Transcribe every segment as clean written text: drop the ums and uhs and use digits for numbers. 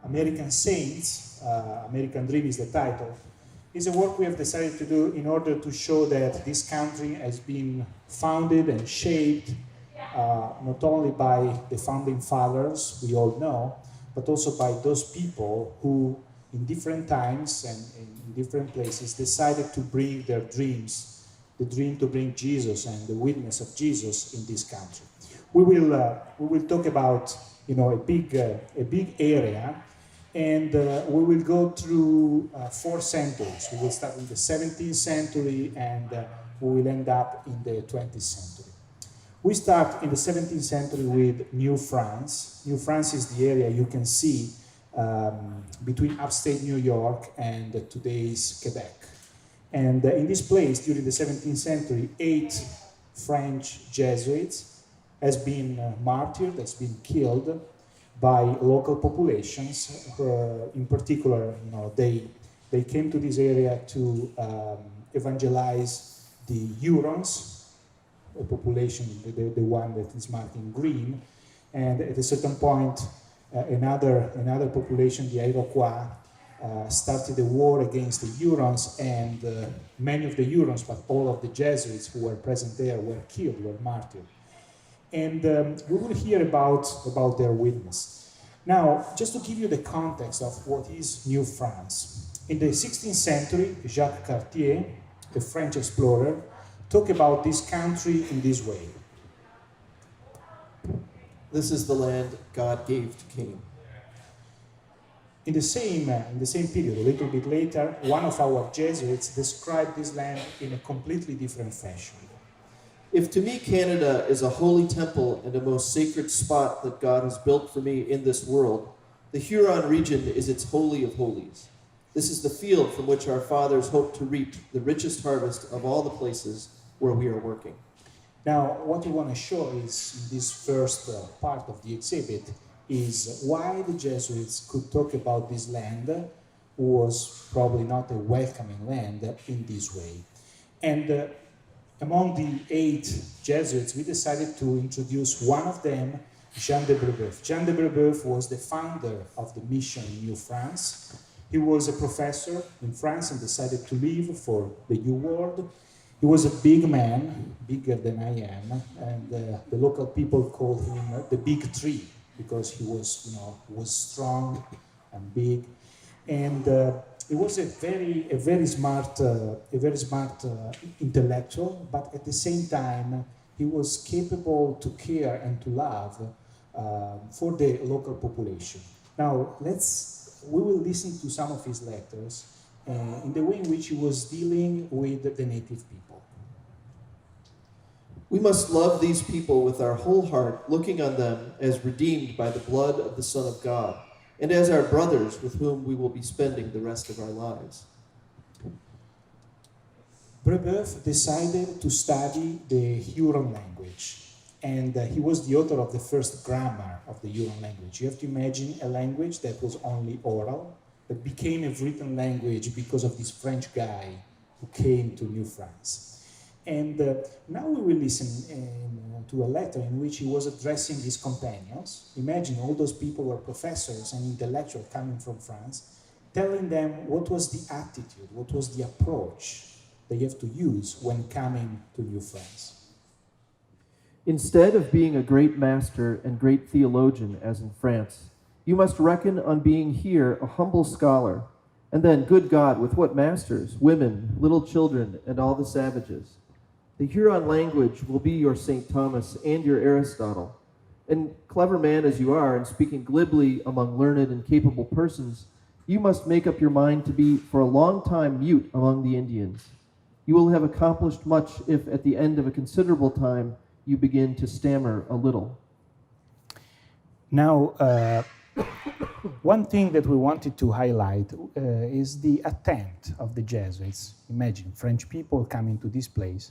American Saints, American Dream is the title, is a work we have decided to do in order to show that this country has been founded and shaped not only by the founding fathers, we all know, but also by those people who, in different times and in different places, decided to bring their dreams, the dream to bring Jesus and the witness of Jesus in this country. We will talk about a big area, and we will go through 4 centuries. We will start in the 17th century and we will end up in the 20th century. We start in the 17th century with New France. New France is the area you can see between upstate New York and today's Quebec. And in this place, during the 17th century, 8 French Jesuits has been martyred, has been killed by local populations. In particular, they came to this area to evangelize the Hurons, a population, the one that is marked in green, and at a certain point, another population, the Iroquois, started a war against the Hurons, and many of the Hurons, but all of the Jesuits who were present there, were killed, were martyred. And we will hear about their witness. Now, just to give you the context of what is New France. In the 16th century, Jacques Cartier, a French explorer, talked about this country in this way. This is the land God gave to Cain. In the same period, a little bit later, one of our Jesuits described this land in a completely different fashion. If to me Canada is a holy temple and a most sacred spot that God has built for me in this world, the Huron region is its holy of holies. This is the field from which our fathers hope to reap the richest harvest of all the places where we are working. Now, what we want to show is, in this first part of the exhibit, is why the Jesuits could talk about this land, was probably not a welcoming land in this way. And among the 8 Jesuits, we decided to introduce one of them, Jean de Brebeuf. Jean de Brebeuf was the founder of the mission in New France. He was a professor in France and decided to leave for the New World. He was a big man, bigger than I am, and the local people called him the Big Tree because he was, was strong and big, and he was a very smart intellectual. But at the same time, he was capable to care and to love for the local population. Now, we will listen to some of his letters in the way in which he was dealing with the native people. We must love these people with our whole heart, looking on them as redeemed by the blood of the Son of God, and as our brothers with whom we will be spending the rest of our lives. Brebeuf decided to study the Huron language, and he was the author of the first grammar of the Huron language. You have to imagine a language that was only oral, that became a written language because of this French guy who came to New France. And now we will listen to a letter in which he was addressing his companions. Imagine all those people were professors and intellectuals coming from France, telling them what was the attitude, what was the approach they have to use when coming to New France. Instead of being a great master and great theologian, as in France, you must reckon on being here a humble scholar, and then, good God, with what masters, women, little children, and all the savages. The Huron language will be your St. Thomas and your Aristotle. And clever man as you are, and speaking glibly among learned and capable persons, you must make up your mind to be for a long time mute among the Indians. You will have accomplished much if at the end of a considerable time you begin to stammer a little. Now, one thing that we wanted to highlight is the attempt of the Jesuits. Imagine French people coming to this place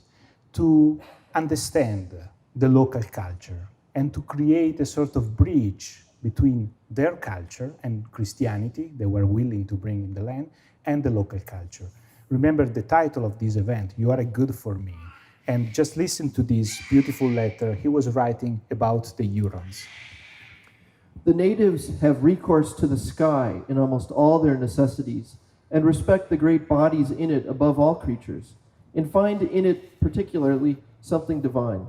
to understand the local culture and to create a sort of bridge between their culture and Christianity they were willing to bring in the land and the local culture. Remember the title of this event, You Are Good For Me. And just listen to this beautiful letter he was writing about the Hurons. The natives have recourse to the sky in almost all their necessities, and respect the great bodies in it above all creatures, and find in it particularly something divine.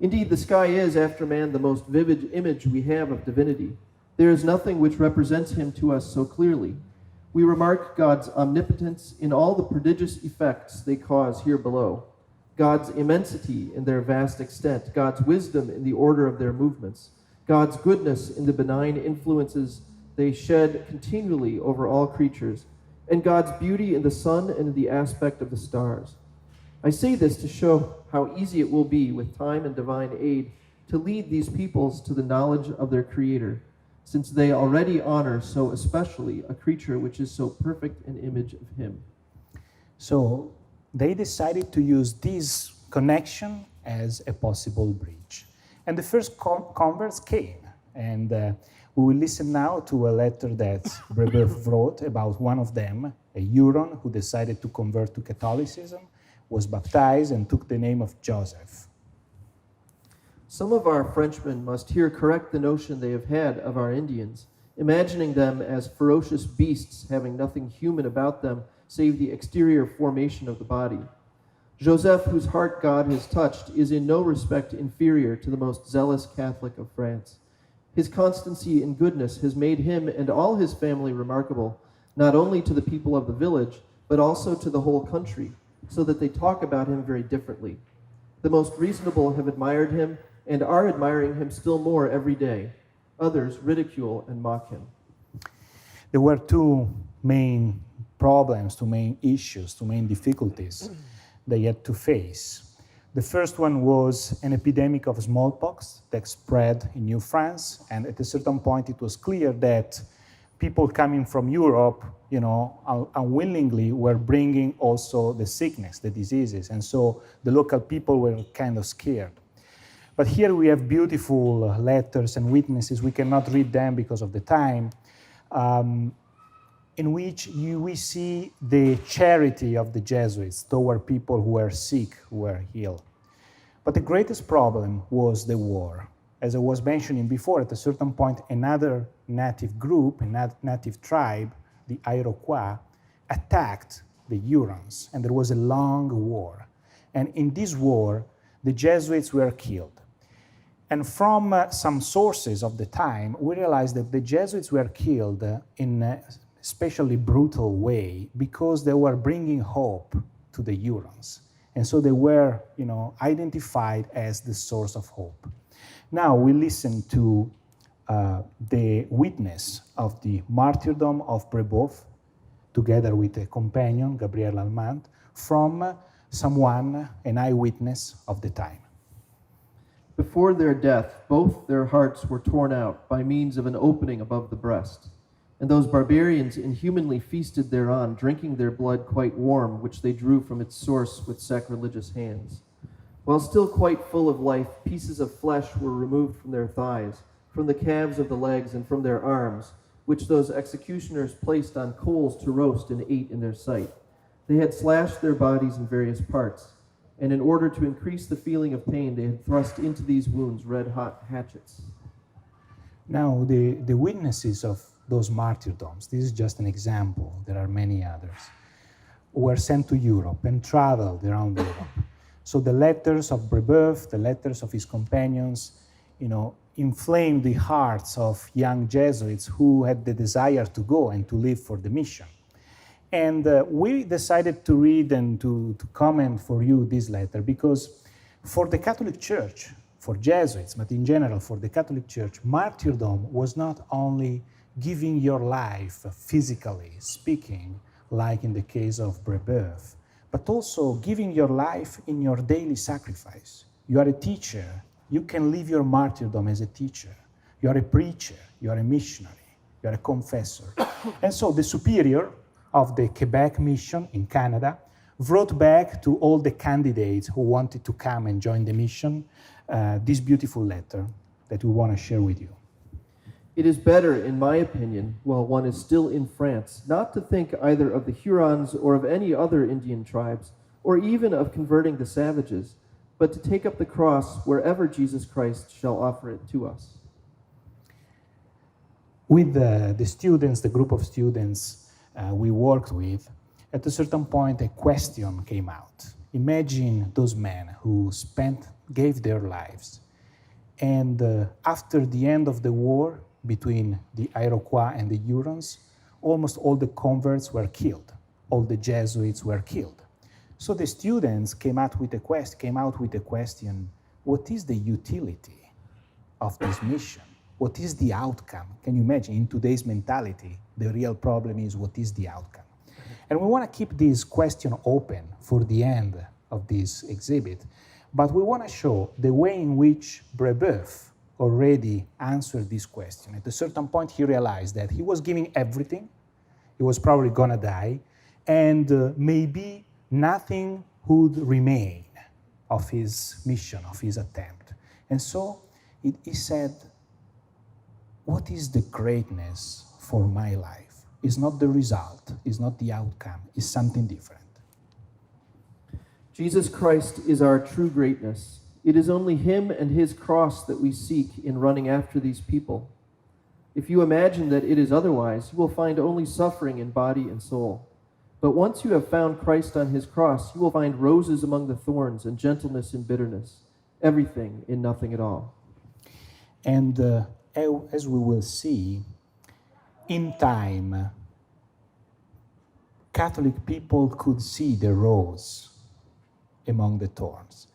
Indeed, the sky is, after man, the most vivid image we have of divinity. There is nothing which represents him to us so clearly. We remark God's omnipotence in all the prodigious effects they cause here below, God's immensity in their vast extent, God's wisdom in the order of their movements, God's goodness in the benign influences they shed continually over all creatures, and God's beauty in the sun and in the aspect of the stars. I say this to show how easy it will be, with time and divine aid, to lead these peoples to the knowledge of their Creator, since they already honor so especially a creature which is so perfect an image of Him. So they decided to use this connection as a possible bridge. And the first converts came. And we will listen now to a letter that Preboth wrote about one of them, a Huron who decided to convert to Catholicism, was baptized, and took the name of Joseph. Some of our Frenchmen must here correct the notion they have had of our Indians, imagining them as ferocious beasts having nothing human about them save the exterior formation of the body. Joseph, whose heart God has touched, is in no respect inferior to the most zealous Catholic of France. His constancy and goodness has made him and all his family remarkable, not only to the people of the village, but also to the whole country, so that they talk about him very differently. The most reasonable have admired him, and are admiring him still more every day. Others ridicule and mock him. There were two main problems, two main issues, two main difficulties they had to face. The first one was an epidemic of smallpox that spread in New France, and at a certain point it was clear that people coming from Europe, unwillingly were bringing also the sickness, the diseases, and so the local people were kind of scared. But here we have beautiful letters and witnesses. We cannot read them because of the time, in which we see the charity of the Jesuits toward people who were sick, who were ill. But the greatest problem was the war. As I was mentioning before, at a certain point, another native group, a native tribe, the Iroquois, attacked the Hurons, and there was a long war. And in this war, the Jesuits were killed. And from some sources of the time, we realized that the Jesuits were killed in a especially brutal way because they were bringing hope to the Hurons. And so they were, identified as the source of hope. Now we listen to the witness of the Martyrdom of Preboth, together with a companion, Gabriel Almand, from someone, an eyewitness of the time. Before their death, both their hearts were torn out by means of an opening above the breast. And those barbarians inhumanly feasted thereon, drinking their blood quite warm, which they drew from its source with sacrilegious hands. While still quite full of life, pieces of flesh were removed from their thighs, from the calves of the legs, and from their arms, which those executioners placed on coals to roast and ate in their sight. They had slashed their bodies in various parts, and in order to increase the feeling of pain, they had thrust into these wounds red-hot hatchets. Now, the witnesses of those martyrdoms, this is just an example, there are many others, were sent to Europe and traveled around Europe. So the letters of Preboth, the letters of his companions, inflamed the hearts of young Jesuits who had the desire to go and to live for the mission. And we decided to read and to comment for you this letter because for the Catholic Church, for Jesuits, but in general for the Catholic Church, martyrdom was not only giving your life physically speaking, like in the case of Preboth, but also giving your life in your daily sacrifice. You are a teacher, you can live your martyrdom as a teacher. You are a preacher, you are a missionary, you are a confessor. And so the superior of the Quebec mission in Canada wrote back to all the candidates who wanted to come and join the mission this beautiful letter that we want to share with you. It is better, in my opinion, while one is still in France, not to think either of the Hurons or of any other Indian tribes, or even of converting the savages, but to take up the cross wherever Jesus Christ shall offer it to us. with the students, the group of students we worked with, at a certain point a question came out. Imagine those men who gave their lives, and after the end of the war between the Iroquois and the Hurons, almost all the converts were killed, all the Jesuits were killed. So the students came out with a question, what is the utility of this mission? What is the outcome? Can you imagine, in today's mentality, the real problem is what is the outcome? And we want to keep this question open for the end of this exhibit, but we want to show the way in which Preboth already answered this question. At a certain point, he realized that he was giving everything, he was probably gonna die, and maybe nothing would remain of his mission, of his attempt. And so he said, what is the greatness for my life? It's not the result, it's not the outcome, it's something different. Jesus Christ is our true greatness. It is only him and his cross that we seek in running after these people. If you imagine that it is otherwise, you will find only suffering in body and soul. But once you have found Christ on his cross, you will find roses among the thorns and gentleness in bitterness, everything in nothing at all. And as we will see, in time, Catholic people could see the rose among the thorns.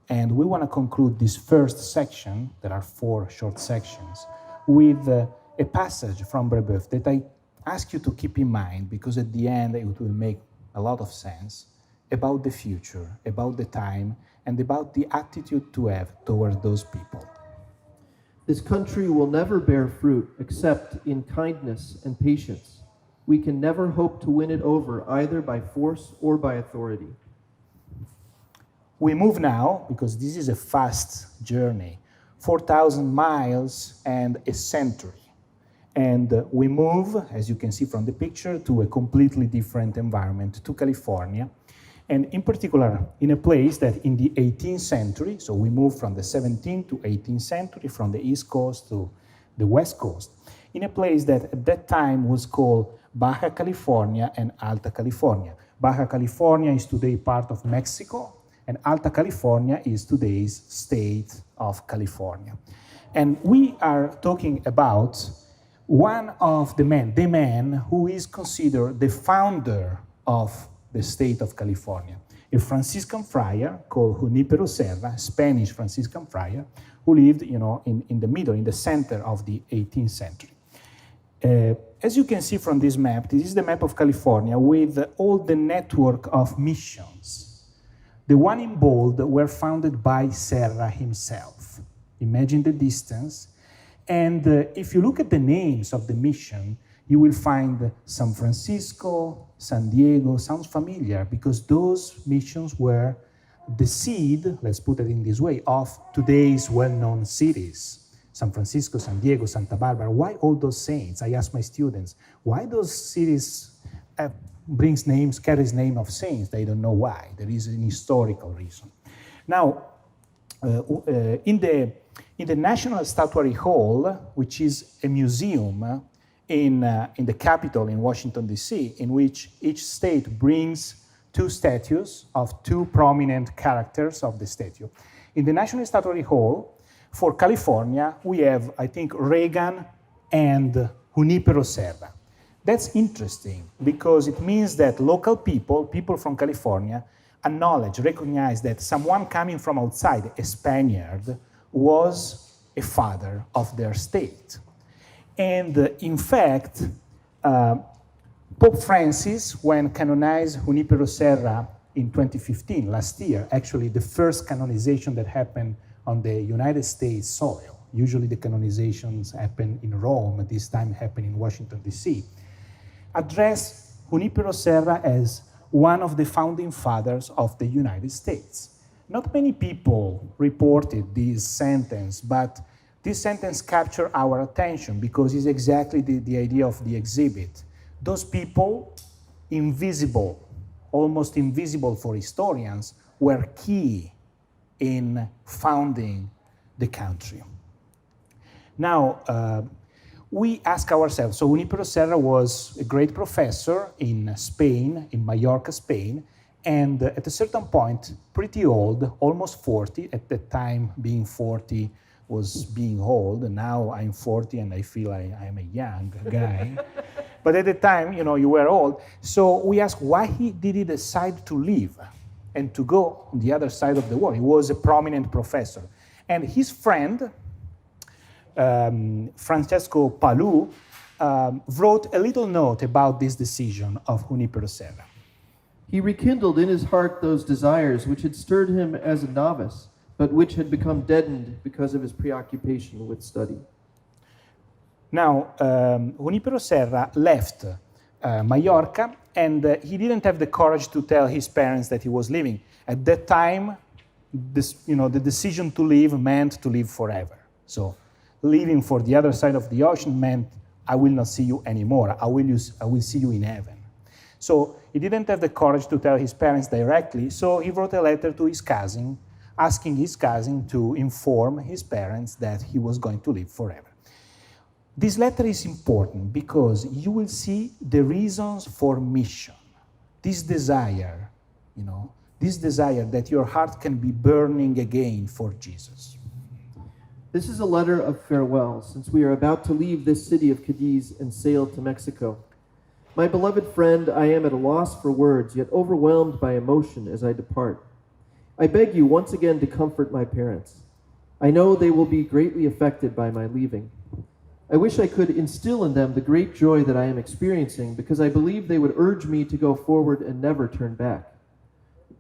And we want to conclude this first section, there are 4 short sections, with a passage from Preboth that I ask you to keep in mind, because at the end it will make a lot of sense, about the future, about the time, and about the attitude to have toward those people. This country will never bear fruit except in kindness and patience. We can never hope to win it over either by force or by authority. We move now, because this is a fast journey, 4,000 miles and a century. And we move, as you can see from the picture, to a completely different environment, to California. And in particular, in a place that in the 18th century, so we move from the 17th to 18th century, from the East Coast to the West Coast, in a place that at that time was called Baja California and Alta California. Baja California is today part of Mexico, and Alta California is today's state of California. And we are talking about one of the man who is considered the founder of the state of California, a Franciscan friar called Junipero Serra, Spanish Franciscan friar, who lived, in the middle, in the center of the 18th century. As you can see from this map, this is the map of California with all the network of missions. The one in bold were founded by Serra himself. Imagine the distance. And if you look at the names of the mission, you will find San Francisco, San Diego. Sounds familiar because those missions were the seed, let's put it in this way, of today's well-known cities. San Francisco, San Diego, Santa Barbara. Why all those saints? I ask my students, why those cities carries name of saints? They don't know why. There is an historical reason. Now, in the National Statuary Hall, which is a museum in the Capitol in Washington, D.C., in which each state brings 2 statues of 2 prominent characters of the statue. In the National Statuary Hall, for California, we have, I think, Reagan and Junipero Serra. That's interesting because it means that local people from California, recognize that someone coming from outside, a Spaniard, was a father of their state. And in fact, Pope Francis, when canonized Junipero Serra in 2015, last year, actually the first canonization that happened on the United States soil. Usually the canonizations happen in Rome, this time happened in Washington, D.C., addressed Junipero Serra as one of the founding fathers of the United States. Not many people reported this sentence, but this sentence captured our attention because it's exactly the idea of the exhibit. Those people, invisible, almost invisible for historians, were key in founding the country. Now, we ask ourselves, so Junipero Serra was a great professor in Spain, in Mallorca, Spain, and at a certain point, pretty old, almost 40, at that time being 40 was being old, and now I'm 40 and I feel I'm a young guy. But at the time, you were old. So we asked why did he decide to leave and to go on the other side of the world. He was a prominent professor. And his friend, Francesco Palou, wrote a little note about this decision of Junipero Serra. He rekindled in his heart those desires which had stirred him as a novice, but which had become deadened because of his preoccupation with study. Now, Junipero Serra left Mallorca, and he didn't have the courage to tell his parents that he was leaving. At that time, the decision to leave meant to live forever. So, leaving for the other side of the ocean meant, I will not see you anymore. I will see you in heaven. So, he didn't have the courage to tell his parents directly, so he wrote a letter to his cousin, asking his cousin to inform his parents that he was going to live forever. This letter is important because you will see the reasons for mission. This desire, this desire that your heart can be burning again for Jesus. This is a letter of farewell, since we are about to leave this city of Cadiz and sail to Mexico. My beloved friend, I am at a loss for words, yet overwhelmed by emotion as I depart. I beg you once again to comfort my parents. I know they will be greatly affected by my leaving. I wish I could instill in them the great joy that I am experiencing, because I believe they would urge me to go forward and never turn back.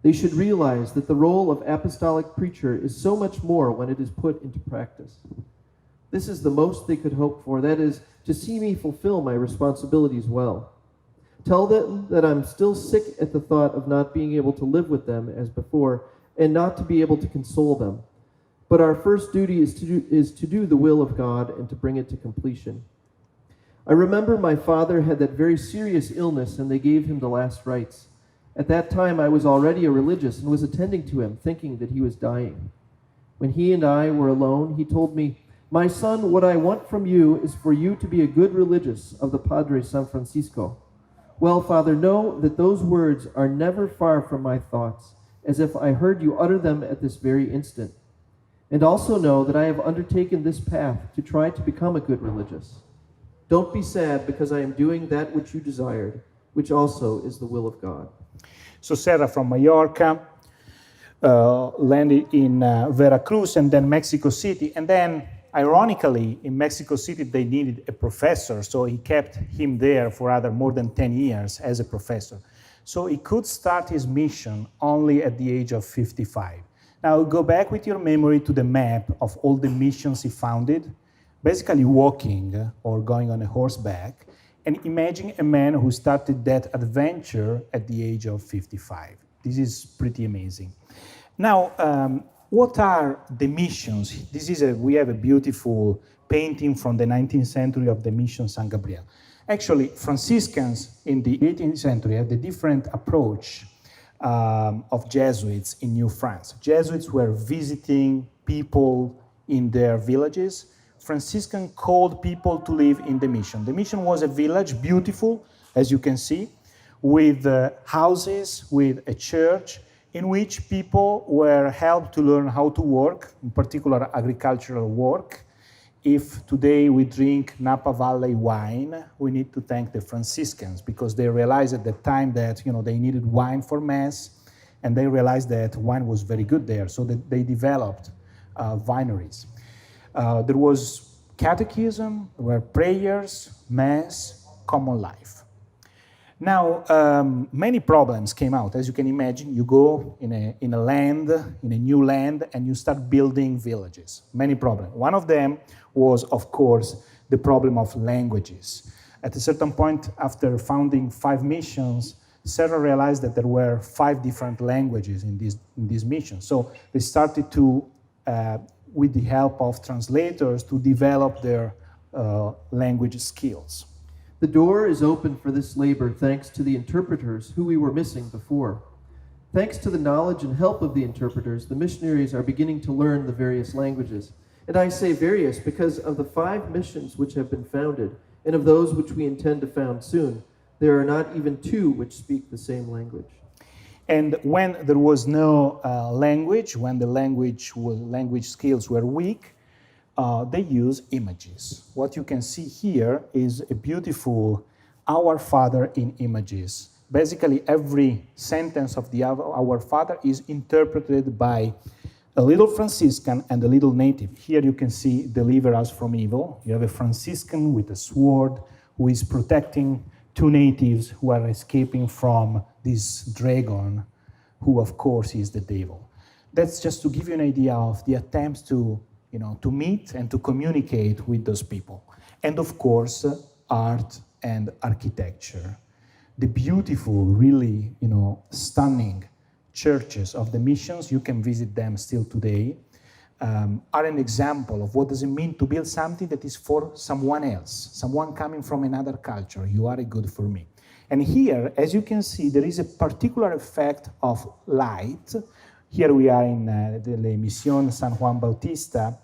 They should realize that the role of apostolic preacher is so much more when it is put into practice. This is the most they could hope for, that is, to see me fulfill my responsibilities well. Tell them that I'm still sick at the thought of not being able to live with them as before, and not to be able to console them. But our first duty is to do the will of God and to bring it to completion. I remember my father had that very serious illness, and they gave him the last rites. At that time, I was already a religious and was attending to him, thinking that he was dying. When he and I were alone, he told me, "My son, what I want from you is for you to be a good religious of the Padre San Francisco." Well, Father, know that those words are never far from my thoughts, as if I heard you utter them at this very instant. And also know that I have undertaken this path to try to become a good religious. Don't be sad because I am doing that which you desired, which also is the will of God. So Serra from Mallorca landed in Veracruz and then Mexico City. And then, ironically, in Mexico City, they needed a professor, so he kept him there for more than 10 years as a professor. So he could start his mission only at the age of 55. Now, go back with your memory to the map of all the missions he founded, basically walking or going on a horseback, and imagine a man who started that adventure at the age of 55. This is pretty amazing. Now, what are the missions? We have a beautiful painting from the 19th century of the Mission San Gabriel. Actually, Franciscans in the 18th century had a different approach of Jesuits in New France. Jesuits were visiting people in their villages. Franciscan called people to live in the mission. The mission was a village, beautiful, as you can see, with houses, with a church, in which people were helped to learn how to work, in particular agricultural work. If today we drink Napa Valley wine, we need to thank the Franciscans, because they realized at the time that they needed wine for Mass, and they realized that wine was very good there, so that they developed wineries. There was catechism, there were prayers, Mass, common life. Now, many problems came out. As you can imagine, you go in a new land, and you start building villages. Many problems. One of them was, of course, the problem of languages. At a certain point, after founding 5 missions, Serra realized that there were 5 different languages in these missions. So they started to, with the help of translators, to develop their language skills. The door is open for this labor thanks to the interpreters who we were missing before. Thanks to the knowledge and help of the interpreters, the missionaries are beginning to learn the various languages. And I say various because of the 5 missions which have been founded, and of those which we intend to found soon, there are not even 2 which speak the same language. And when there was no language, when the language skills were weak, they use images. What you can see here is a beautiful Our Father in images. Basically, every sentence of the Our Father is interpreted by a little Franciscan and a little native. Here you can see deliver us from evil. You have a Franciscan with a sword who is protecting 2 natives who are escaping from this dragon, who of course is the devil. That's just to give you an idea of the attempts to meet and to communicate with those people. And of course, art and architecture. The beautiful, really, stunning churches of the missions, you can visit them still today, are an example of what does it mean to build something that is for someone else, someone coming from another culture. You are good for me. And here, as you can see, there is a particular effect of light. Here we are in the Mission San Juan Bautista.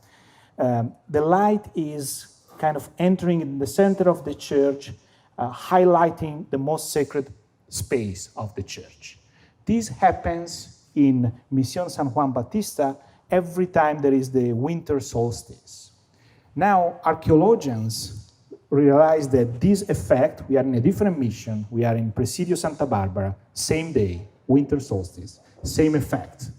The light is kind of entering in the center of the church, highlighting the most sacred space of the church. This happens in Mission San Juan Bautista every time there is the winter solstice. Now, archaeologians realize that this effect, we are in a different mission, we are in Presidio Santa Barbara, same day, winter solstice, same effect.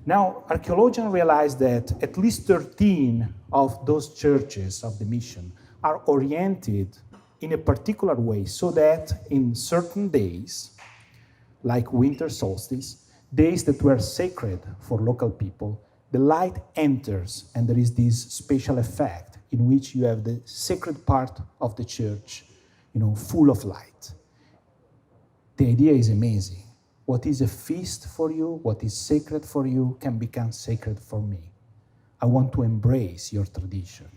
Now, archaeologians realize that at least 13 of those churches of the mission are oriented in a particular way so that in certain days, like winter solstice, days that were sacred for local people, the light enters and there is this special effect in which you have the sacred part of the church, full of light. The idea is amazing. What is a feast for you, what is sacred for you, can become sacred for me. I want to embrace your tradition.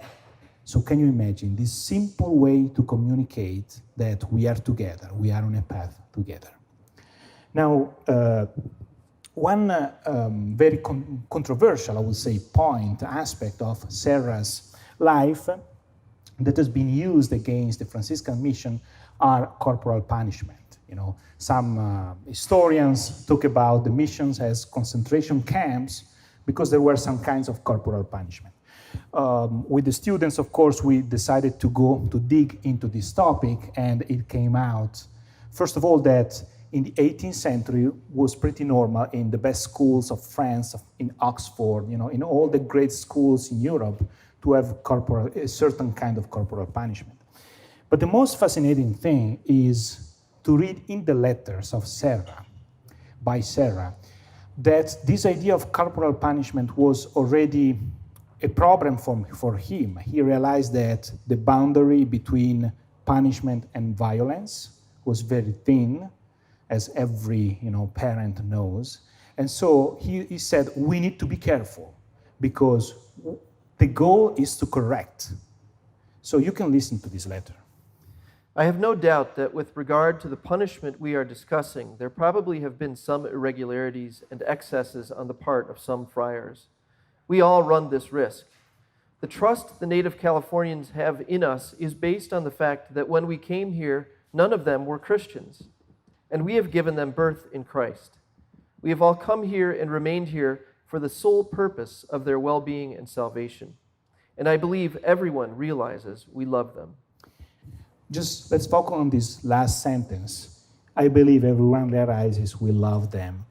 So can you imagine this simple way to communicate that we are together, we are on a path together? Now, one very controversial, I would say, aspect of Serra's life that has been used against the Franciscan mission are corporal punishment. Some historians talk about the missions as concentration camps because there were some kinds of corporal punishment. With the students, of course, we decided to dig into this topic, and it came out, first of all, that in the 18th century was pretty normal in the best schools of France, in Oxford, in all the great schools in Europe, to have a certain kind of corporal punishment. But the most fascinating thing is to read in the letters of Serra, by Serra, that this idea of corporal punishment was already a problem for him. He realized that the boundary between punishment and violence was very thin, as every parent knows. And so he said, we need to be careful because the goal is to correct. So you can listen to this letter. I have no doubt that with regard to the punishment we are discussing, there probably have been some irregularities and excesses on the part of some friars. We all run this risk. The trust the native Californians have in us is based on the fact that when we came here, none of them were Christians, and we have given them birth in Christ. We have all come here and remained here for the sole purpose of their well-being and salvation. And I believe everyone realizes we love them. Just let's focus on this last sentence. I believe everyone realizes we love them.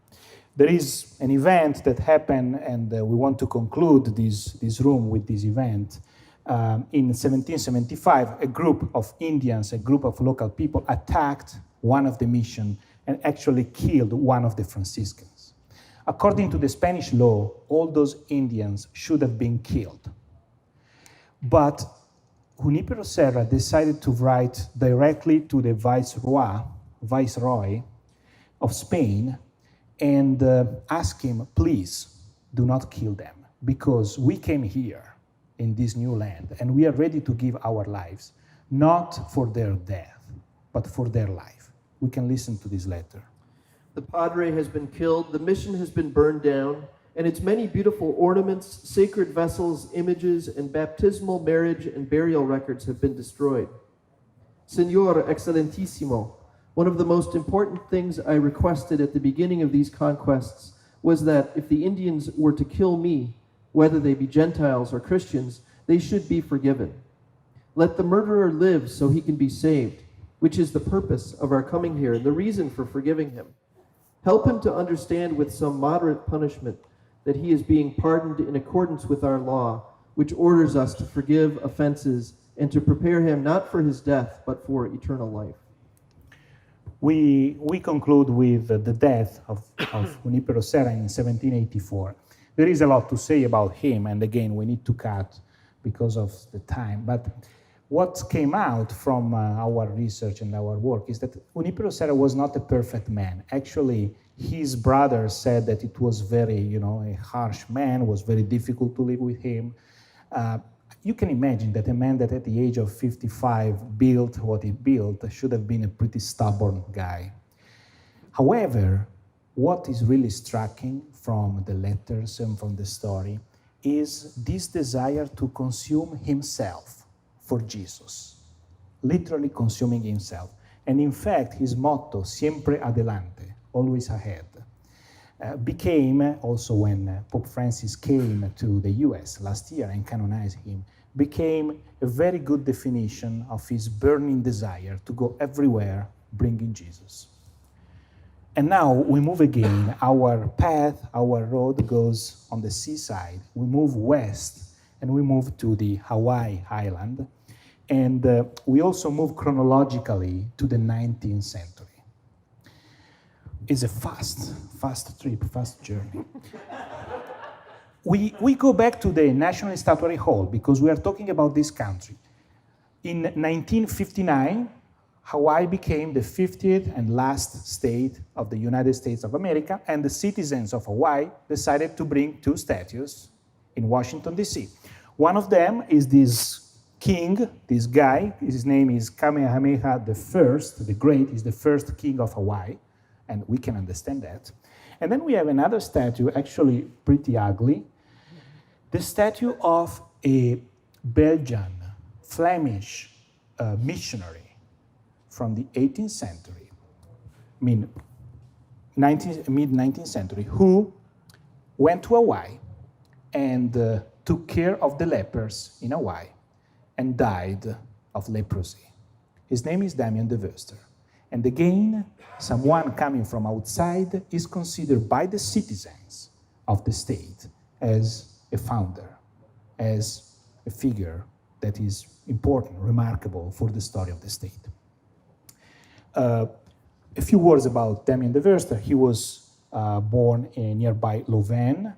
There is an event that happened, and we want to conclude this room with this event. In 1775, a group of Indians, a group of local people, attacked one of the mission and actually killed one of the Franciscans. According to the Spanish law, all those Indians should have been killed. But Junipero Serra decided to write directly to the Viceroy of Spain and ask him, please, do not kill them, because we came here in this new land and we are ready to give our lives, not for their death, but for their life. We can listen to this letter. The padre has been killed, the mission has been burned down, and its many beautiful ornaments, sacred vessels, images, and baptismal, marriage, and burial records have been destroyed. Señor Excelentissimo, one of the most important things I requested at the beginning of these conquests was that if the Indians were to kill me, whether they be Gentiles or Christians, they should be forgiven. Let the murderer live so he can be saved, which is the purpose of our coming here and the reason for forgiving him. Help him to understand with some moderate punishment that he is being pardoned in accordance with our law, which orders us to forgive offenses and to prepare him not for his death, but for eternal life. We conclude with the death of Junipero Serra in 1784. There is a lot to say about him, and again, we need to cut because of the time. But what came out from our research and our work is that Junipero Serra was not a perfect man. Actually, his brother said that it was very, a harsh man, was very difficult to live with him. You can imagine that a man that at the age of 55 built what he built should have been a pretty stubborn guy. However, what is really striking from the letters and from the story is this desire to consume himself for Jesus, literally consuming himself. And in fact, his motto, siempre adelante, always ahead, became, also when Pope Francis came to the US last year and canonized him, became a very good definition of his burning desire to go everywhere bringing Jesus. And now we move again. Our path, our road goes on the seaside. We move west and we move to the Hawaii island. And we also move chronologically to the 19th century. It's a fast trip, fast journey. We go back to the National Statuary Hall because we are talking about this country. In 1959, Hawaii became the 50th and last state of the United States of America, and the citizens of Hawaii decided to bring two statues in Washington, D.C. One of them is this king, this guy, his name is Kamehameha the First, the Great, is the first king of Hawaii, and we can understand that. And then we have another statue, actually pretty ugly, the statue of a Belgian, Flemish missionary from the 18th century, mid-19th century, who went to Hawaii and took care of the lepers in Hawaii and died of leprosy. His name is Damien De Versta. And again, someone coming from outside is considered by the citizens of the state as a founder, as a figure that is important, remarkable for the story of the state. A few words about Damien De Versta. He was born in nearby Louvain.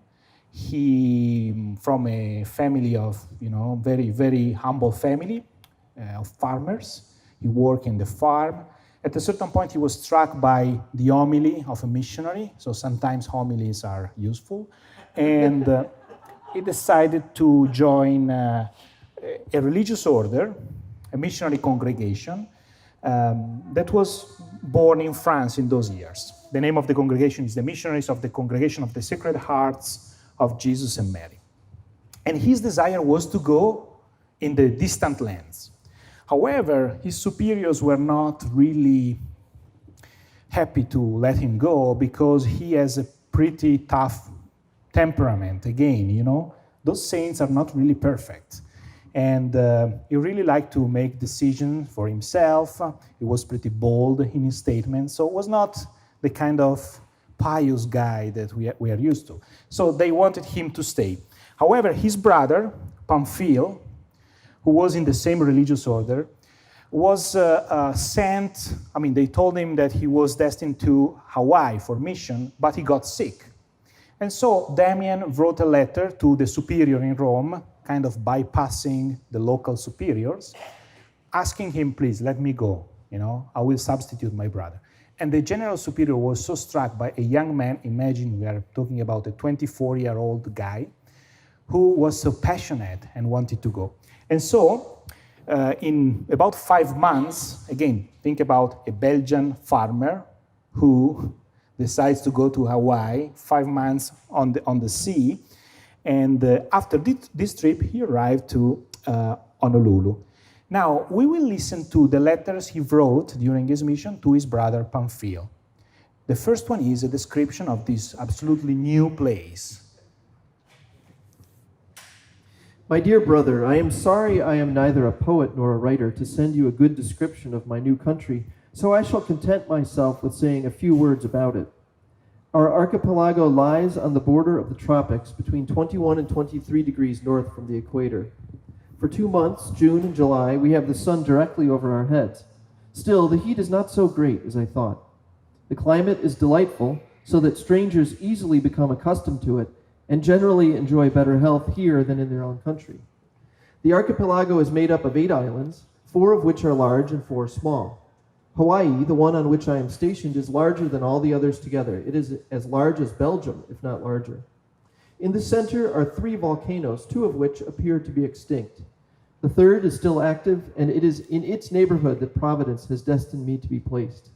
He from a family of, very, very humble family of farmers. He worked in the farm. At a certain point, he was struck by the homily of a missionary. So sometimes homilies are useful. And he decided to join a religious order, a missionary congregation, that was born in France in those years. The name of the congregation is the Missionaries of the Congregation of the Sacred Hearts of Jesus and Mary. And his desire was to go in the distant lands. However, his superiors were not really happy to let him go because he has a pretty tough temperament. Again, those saints are not really perfect. And he really liked to make decisions for himself. He was pretty bold in his statements. So it was not the kind of pious guy that we are used to. So they wanted him to stay. However, his brother, Pamphile, who was in the same religious order, was sent. They told him that he was destined to Hawaii for mission, but he got sick. And so Damien wrote a letter to the superior in Rome, kind of bypassing the local superiors, asking him, please, let me go. I will substitute my brother. And the general superior was so struck by a young man, imagine we are talking about a 24-year-old guy, who was so passionate and wanted to go. And so, in about 5 months, again, think about a Belgian farmer who decides to go to Hawaii, 5 months on the sea, and after this trip, he arrived to Honolulu. Now, we will listen to the letters he wrote during his mission to his brother Pamphile. The first one is a description of this absolutely new place. My dear brother, I am sorry I am neither a poet nor a writer to send you a good description of my new country, so I shall content myself with saying a few words about it. Our archipelago lies on the border of the tropics between 21 and 23 degrees north from the equator. For 2 months, June and July, we have the sun directly over our heads. Still, the heat is not so great as I thought. The climate is delightful, so that strangers easily become accustomed to it and generally enjoy better health here than in their own country. The archipelago is made up of 8 islands, 4 of which are large and 4 small. Hawaii, the one on which I am stationed, is larger than all the others together. It is as large as Belgium, if not larger. In the center are 3 volcanoes, 2 of which appear to be extinct. The third is still active, and it is in its neighborhood that Providence has destined me to be placed.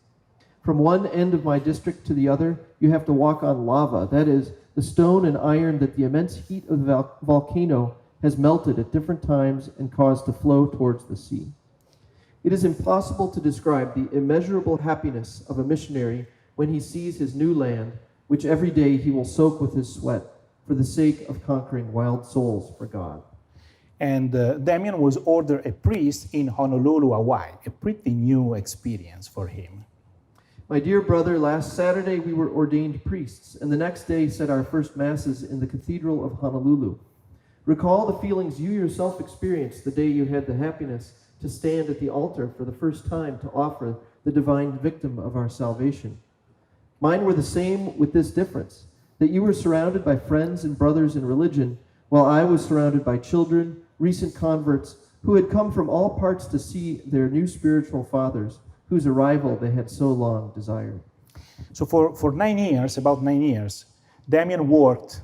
From one end of my district to the other, you have to walk on lava, that is, the stone and iron that the immense heat of the volcano has melted at different times and caused to flow towards the sea. It is impossible to describe the immeasurable happiness of a missionary when he sees his new land, which every day he will soak with his sweat for the sake of conquering wild souls for God. And Damien was ordered a priest in Honolulu, Hawaii, a pretty new experience for him. My dear brother, last Saturday we were ordained priests, and the next day said our first masses in the Cathedral of Honolulu. Recall the feelings you yourself experienced the day you had the happiness to stand at the altar for the first time to offer the divine victim of our salvation. Mine were the same with this difference, that you were surrounded by friends and brothers in religion, while I was surrounded by children, recent converts, who had come from all parts to see their new spiritual fathers, whose arrival they had so long desired. So for 9 years, about 9 years, Damien worked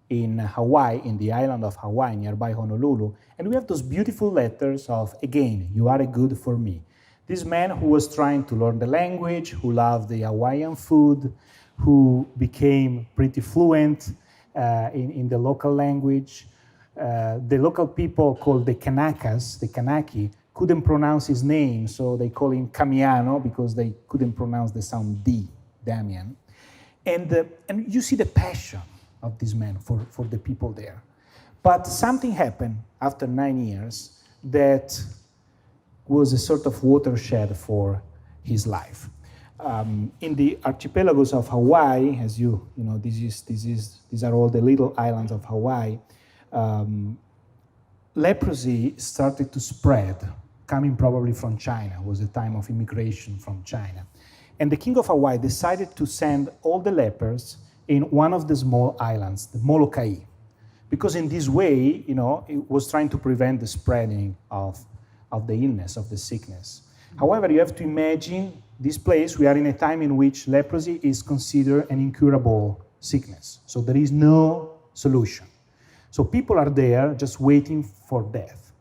in Hawaii, in the island of Hawaii, nearby Honolulu, and we have those beautiful letters of, again, you are a good for me. This man who was trying to learn the language, who loved the Hawaiian food, who became pretty fluent in the local language. The local people called the Kanakas, the Kanaki, couldn't pronounce his name, so they call him Kamiano because they couldn't pronounce the sound D, Damien. And you see the passion of this man for the people there. But something happened after 9 years that was a sort of watershed for his life. In the archipelagos of Hawaii, as you know, these are all the little islands of Hawaii. Leprosy started to spread, coming probably from China. It was a time of immigration from China. And the king of Hawaii decided to send all the lepers in one of the small islands, the Molokai, because in this way, you know, it was trying to prevent the spreading of the illness, of the sickness. However, you have to imagine this place, we are in a time in which leprosy is considered an incurable sickness. So there is no solution. So people are there just waiting for death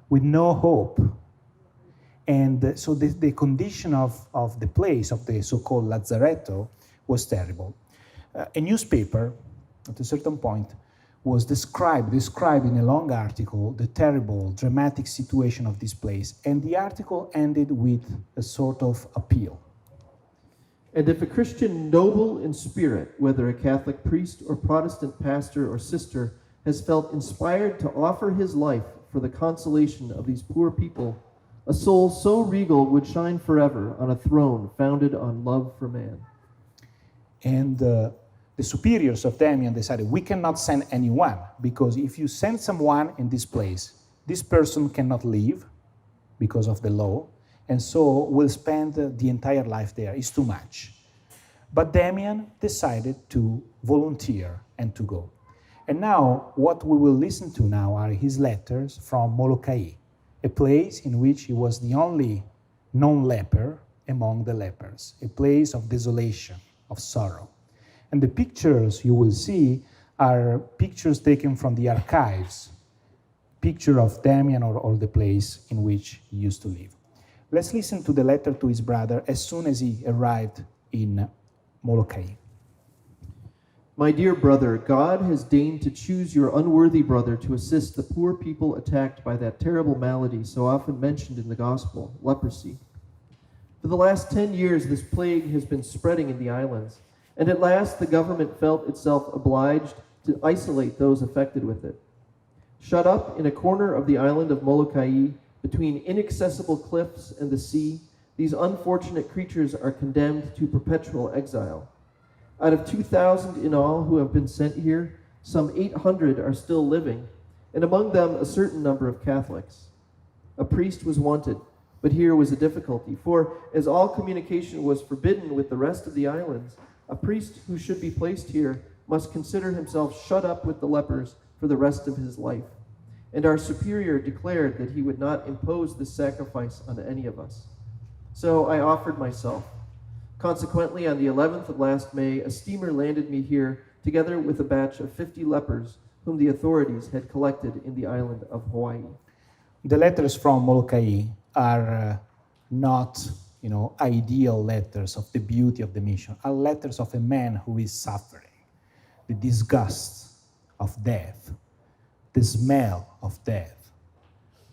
with no hope. And so the condition of the place, of the so-called Lazzaretto, was terrible. A newspaper, at a certain point, was described in a long article the terrible, dramatic situation of this place. And the article ended with a sort of appeal. And if a Christian noble in spirit, whether a Catholic priest or Protestant pastor or sister, has felt inspired to offer his life for the consolation of these poor people, a soul so regal would shine forever on a throne founded on love for man. And the superiors of Damien decided, we cannot send anyone, because if you send someone in this place, this person cannot leave because of the law, and so will spend the entire life there. It's too much. But Damien decided to volunteer and to go. And now, what we will listen to now are his letters from Molokai, a place in which he was the only known leper among the lepers, a place of desolation, of sorrow. And the pictures you will see are pictures taken from the archives, picture of Damien or the place in which he used to live. Let's listen to the letter to his brother as soon as he arrived in Molokai. My dear brother, God has deigned to choose your unworthy brother to assist the poor people attacked by that terrible malady so often mentioned in the gospel, leprosy. For the last 10 years, this plague has been spreading in the islands, and at last the government felt itself obliged to isolate those affected with it. Shut up in a corner of the island of Molokai, between inaccessible cliffs and the sea, these unfortunate creatures are condemned to perpetual exile. Out of 2,000 in all who have been sent here, some 800 are still living, and among them a certain number of Catholics. A priest was wanted, but here was a difficulty, for as all communication was forbidden with the rest of the islands, a priest who should be placed here must consider himself shut up with the lepers for the rest of his life. And our superior declared that he would not impose this sacrifice on any of us. So I offered myself. Consequently, on the 11th of last May, a steamer landed me here, together with a batch of 50 lepers whom the authorities had collected in the island of Hawaii. The letters from Molokai are not, ideal letters of the beauty of the mission, are letters of a man who is suffering, the disgust of death, the smell of death.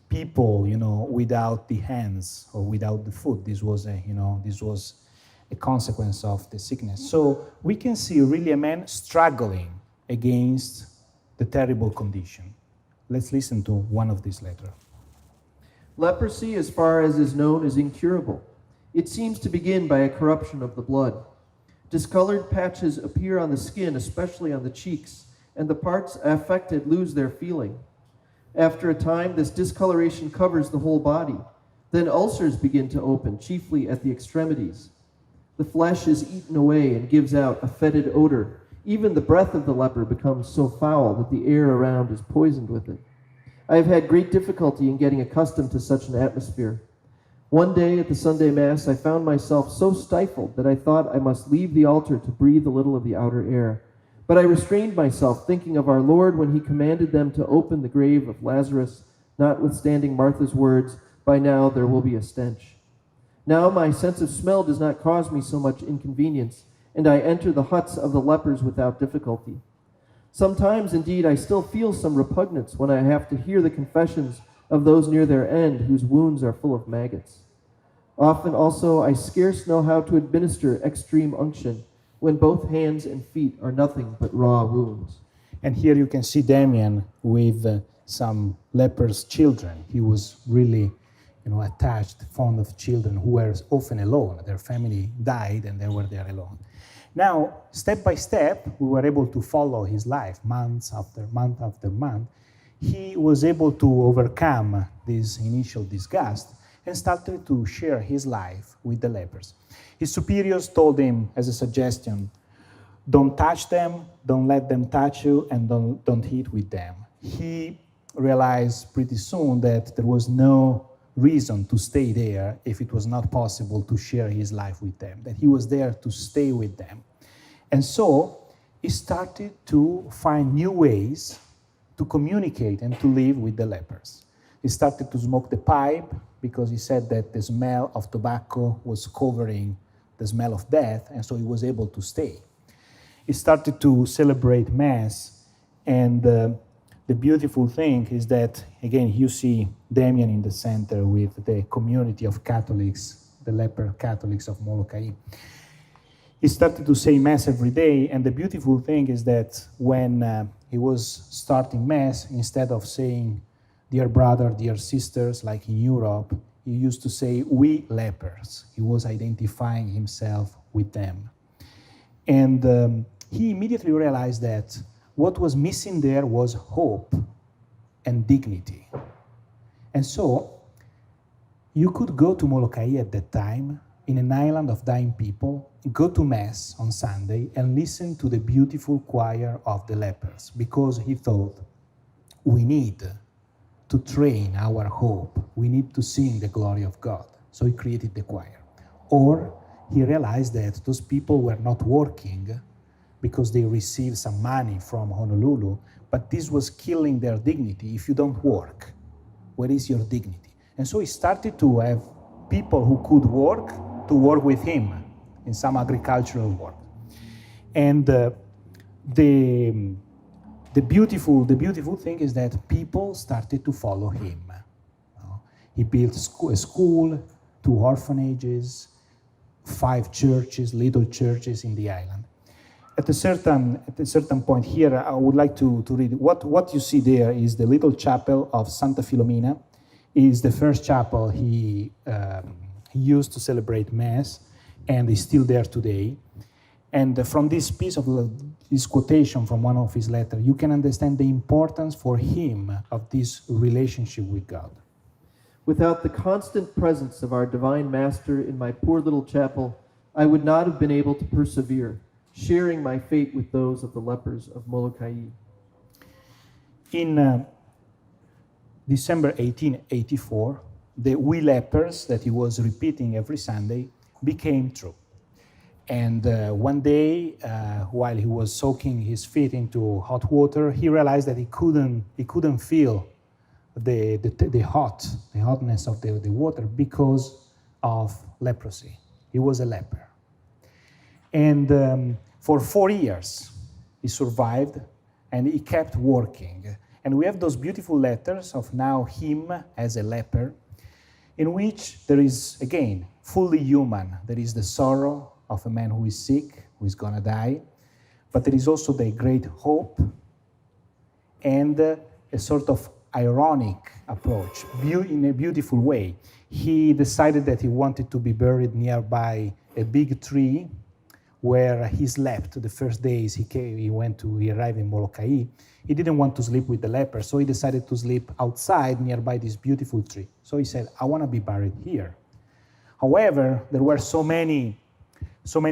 People, without the hands or without the foot. This was a consequence of the sickness. So we can see really a man struggling against the terrible condition. Let's listen to one of these letters. Leprosy, as far as is known, is incurable. It seems to begin by a corruption of the blood. Discolored patches appear on the skin, especially on the cheeks, and the parts affected lose their feeling. After a time, this discoloration covers the whole body. Then ulcers begin to open, chiefly at the extremities. The flesh is eaten away and gives out a fetid odor. Even the breath of the leper becomes so foul that the air around is poisoned with it. I have had great difficulty in getting accustomed to such an atmosphere. One day at the Sunday Mass, I found myself so stifled that I thought I must leave the altar to breathe a little of the outer air. But I restrained myself, thinking of our Lord when he commanded them to open the grave of Lazarus, notwithstanding Martha's words, "By now there will be a stench." Now my sense of smell does not cause me so much inconvenience, and I enter the huts of the lepers without difficulty. Sometimes, indeed, I still feel some repugnance when I have to hear the confessions of those near their end whose wounds are full of maggots. Often also I scarce know how to administer extreme unction, when both hands and feet are nothing but raw wounds. And here you can see Damien with some lepers' children. He was really, attached, fond of children who were often alone. Their family died and they were there alone. Now, step by step, we were able to follow his life, month after month after month. He was able to overcome this initial disgust and started to share his life with the lepers. His superiors told him as a suggestion, don't touch them, don't let them touch you, and don't eat with them. He realized pretty soon that there was no reason to stay there if it was not possible to share his life with them, that he was there to stay with them. And so he started to find new ways to communicate and to live with the lepers. He started to smoke the pipe because he said that the smell of tobacco was covering the smell of death, and so he was able to stay. He started to celebrate Mass, and the beautiful thing is that, again, you see Damien in the center with the community of Catholics, the leper Catholics of Molokai. He started to say Mass every day, and the beautiful thing is that when he was starting Mass, instead of saying, "Dear brother, dear sisters," like in Europe, he used to say, "We lepers." He was identifying himself with them. And he immediately realized that what was missing there was hope and dignity. And so you could go to Molokai at that time, in an island of dying people, go to Mass on Sunday and listen to the beautiful choir of the lepers, because he thought, we need to train our hope. We need to sing the glory of God. So he created the choir. Or he realized that those people were not working because they received some money from Honolulu, but this was killing their dignity. If you don't work, where is your dignity? And so he started to have people who could work to work with him in some agricultural work. And the beautiful thing is that people started to follow him. He built a school, 2 orphanages, 5 churches, little churches in the island. At a certain point here, I would like to read. What you see there is the little chapel of Santa Filomena. It is the first chapel he used to celebrate Mass, and is still there today. And from this piece of this quotation from one of his letters, you can understand the importance for him of this relationship with God. Without the constant presence of our Divine Master in my poor little chapel, I would not have been able to persevere, sharing my fate with those of the lepers of Molokai. In December 1884, the "we lepers" that he was repeating every Sunday became true. And one day, while he was soaking his feet into hot water, he realized that he couldn't feel the hotness of the water because of leprosy. He was a leper. And for 4 years, he survived, and he kept working. And we have those beautiful letters of now him as a leper, in which there is, again, fully human. There is the sorrow of a man who is sick, who is going to die, but there is also the great hope and a sort of ironic approach, in a beautiful way. He decided that he wanted to be buried nearby a big tree where he slept the first days he arrived in Molokai. He didn't want to sleep with the lepers, so he decided to sleep outside nearby this beautiful tree. So he said, I want to be buried here. However, there were so many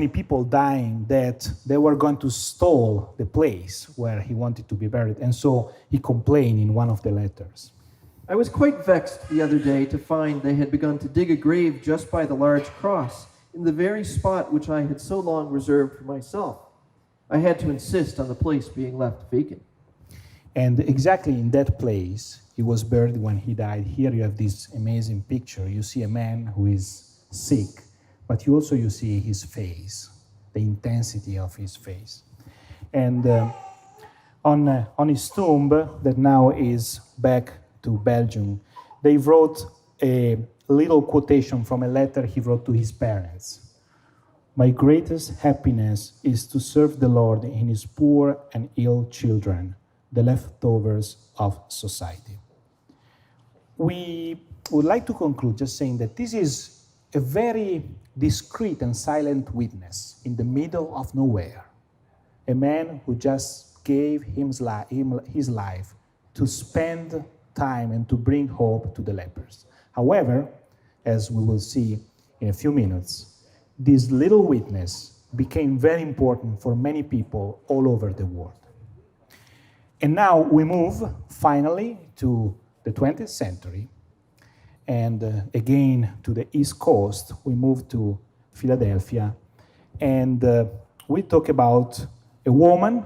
people dying that they were going to stole the place where he wanted to be buried. And so he complained in one of the letters. I was quite vexed the other day to find they had begun to dig a grave just by the large cross, in the very spot which I had so long reserved for myself. I had to insist on the place being left vacant. And exactly in that place, he was buried when he died. Here you have this amazing picture. You see a man who is sick, but you see his face, the intensity of his face. And on his tomb, that now is back to Belgium, they wrote a little quotation from a letter he wrote to his parents. My greatest happiness is to serve the Lord in his poor and ill children, the leftovers of society. We would like to conclude just saying that this is a very discreet and silent witness in the middle of nowhere. A man who just gave his life to spend time and to bring hope to the lepers. However, as we will see in a few minutes, this little witness became very important for many people all over the world. And now we move finally to the 20th century, and again to the East Coast. We move to Philadelphia, and we talk about a woman,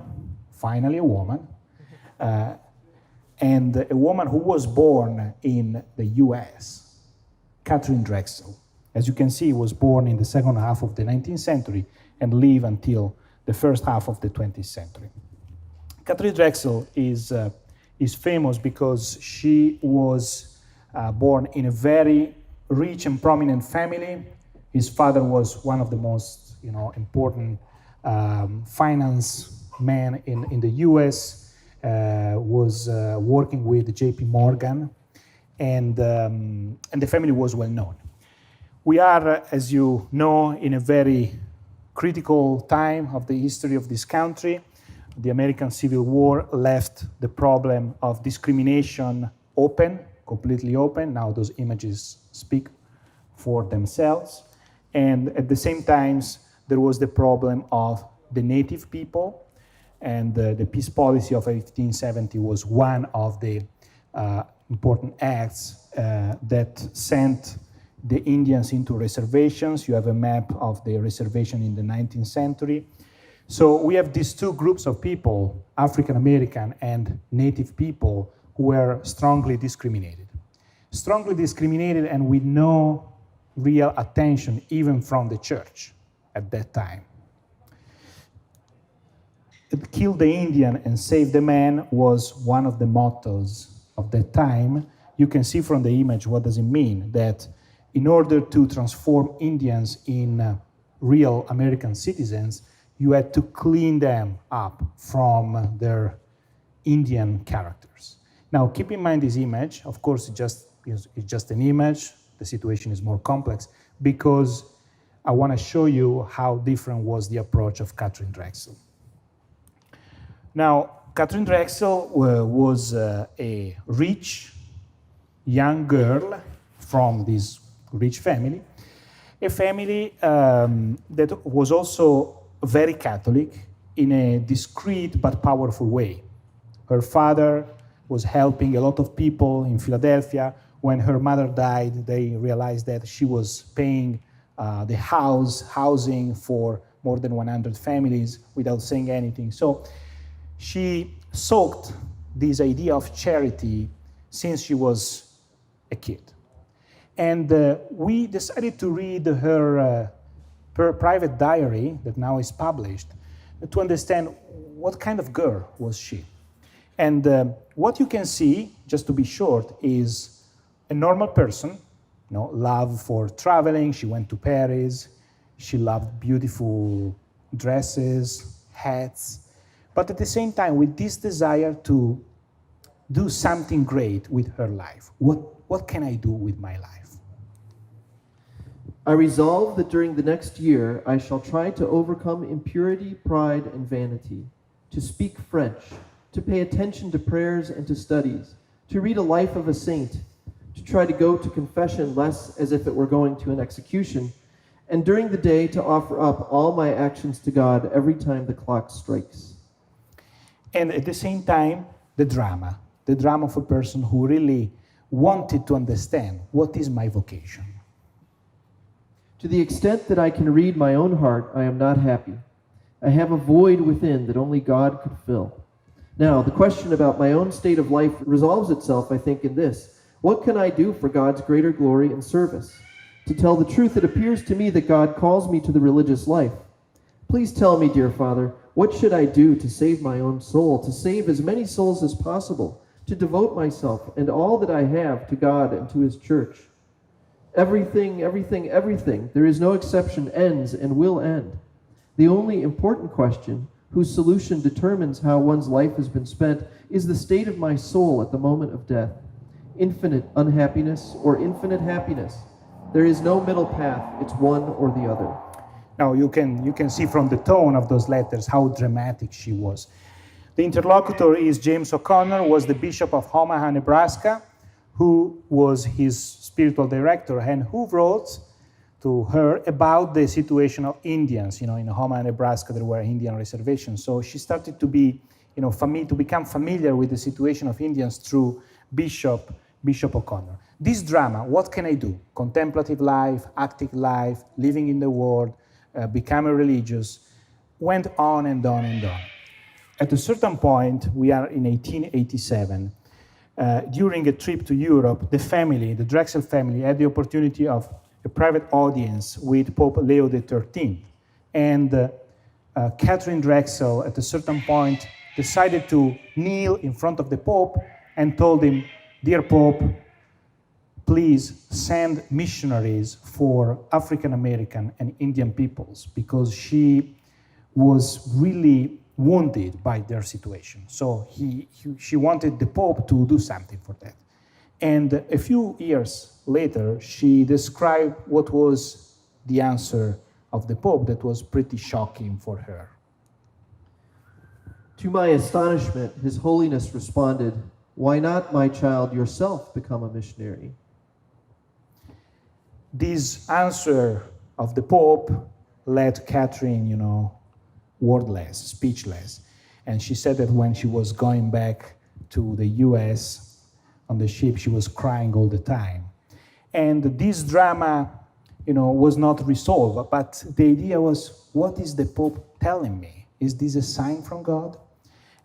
finally a woman, and a woman who was born in the US, Kathryn Drexel. As you can see, was born in the second half of the 19th century and lived until the first half of the 20th century. Kathryn Drexel is famous because she was born in a very rich and prominent family. His father was one of the most important finance men in the US, was working with J.P. Morgan, and the family was well known. We are, as you know, in a very critical time of the history of this country. The American Civil War left the problem of discrimination open, completely open. Now those images speak for themselves. And at the same time, there was the problem of the native people, and the peace policy of 1870 was one of the important acts that sent the Indians into reservations. You have a map of the reservation in the 19th century. So we have these two groups of people, African American and native people, who were strongly discriminated. Strongly discriminated, and with no real attention even from the church at that time. kill the Indian and save the man was one of the mottos of that time. You can see from the image what does it mean, that in order to transform Indians in real American citizens, you had to clean them up from their Indian characters. Now, keep in mind this image. Of course, it's just an image. The situation is more complex because I want to show you how different was the approach of Kathryn Drexel. Now, Kathryn Drexel was a rich young girl from this rich family, a family that was also very Catholic in a discreet but powerful way. Her father was helping a lot of people in Philadelphia. When her mother died, they realized that she was paying the housing for more than 100 families without saying anything. So she soaked this idea of charity since she was a kid. And we decided to read her private diary that now is published to understand what kind of girl was she. And what you can see, just to be short, is a normal person, love for traveling. She went to Paris. She loved beautiful dresses, hats, but at the same time with this desire to do something great with her life. What can I do with my life? I resolve that during the next year I shall try to overcome impurity, pride, and vanity, to speak French, to pay attention to prayers and to studies, to read a life of a saint, to try to go to confession less as if it were going to an execution, and during the day to offer up all my actions to God every time the clock strikes. And at the same time, the drama of a person who really wanted to understand what is my vocation. To the extent that I can read my own heart, I am not happy. I have a void within that only God could fill. Now, the question about my own state of life resolves itself, I think, in this. What can I do for God's greater glory and service? To tell the truth, it appears to me that God calls me to the religious life. Please tell me, dear Father, what should I do to save my own soul, to save as many souls as possible, to devote myself and all that I have to God and to His church? Everything, there is no exception, ends and will end. The only important question, whose solution determines how one's life has been spent, is the state of my soul at the moment of death. Infinite unhappiness or infinite happiness. There is no middle path, it's one or the other. Now you can see from the tone of those letters how dramatic she was. The interlocutor is James O'Connor, was the Bishop of Omaha, Nebraska, who was his spiritual director and who wrote to her about the situation of Indians. In Omaha, Nebraska, there were Indian reservations. So she started to be, to become familiar with the situation of Indians through Bishop O'Connor. This drama, what can I do? Contemplative life, active life, living in the world, becoming religious, went on and on and on. At a certain point, we are in 1887, during a trip to Europe, the Drexel family, had the opportunity of a private audience with Pope Leo XIII. And Kathryn Drexel, at a certain point, decided to kneel in front of the Pope and told him, "Dear Pope, please send missionaries for African American and Indian peoples," because she was really wounded by their situation. So she wanted the Pope to do something for that. And a few years later, she described what was the answer of the Pope that was pretty shocking for her. To my astonishment, His Holiness responded, "Why not, my child, yourself become a missionary?" This answer of the Pope led Kathryn, wordless, speechless. And she said that when she was going back to the US on the ship, she was crying all the time. And this drama, was not resolved. But the idea was, what is the Pope telling me? Is this a sign from God?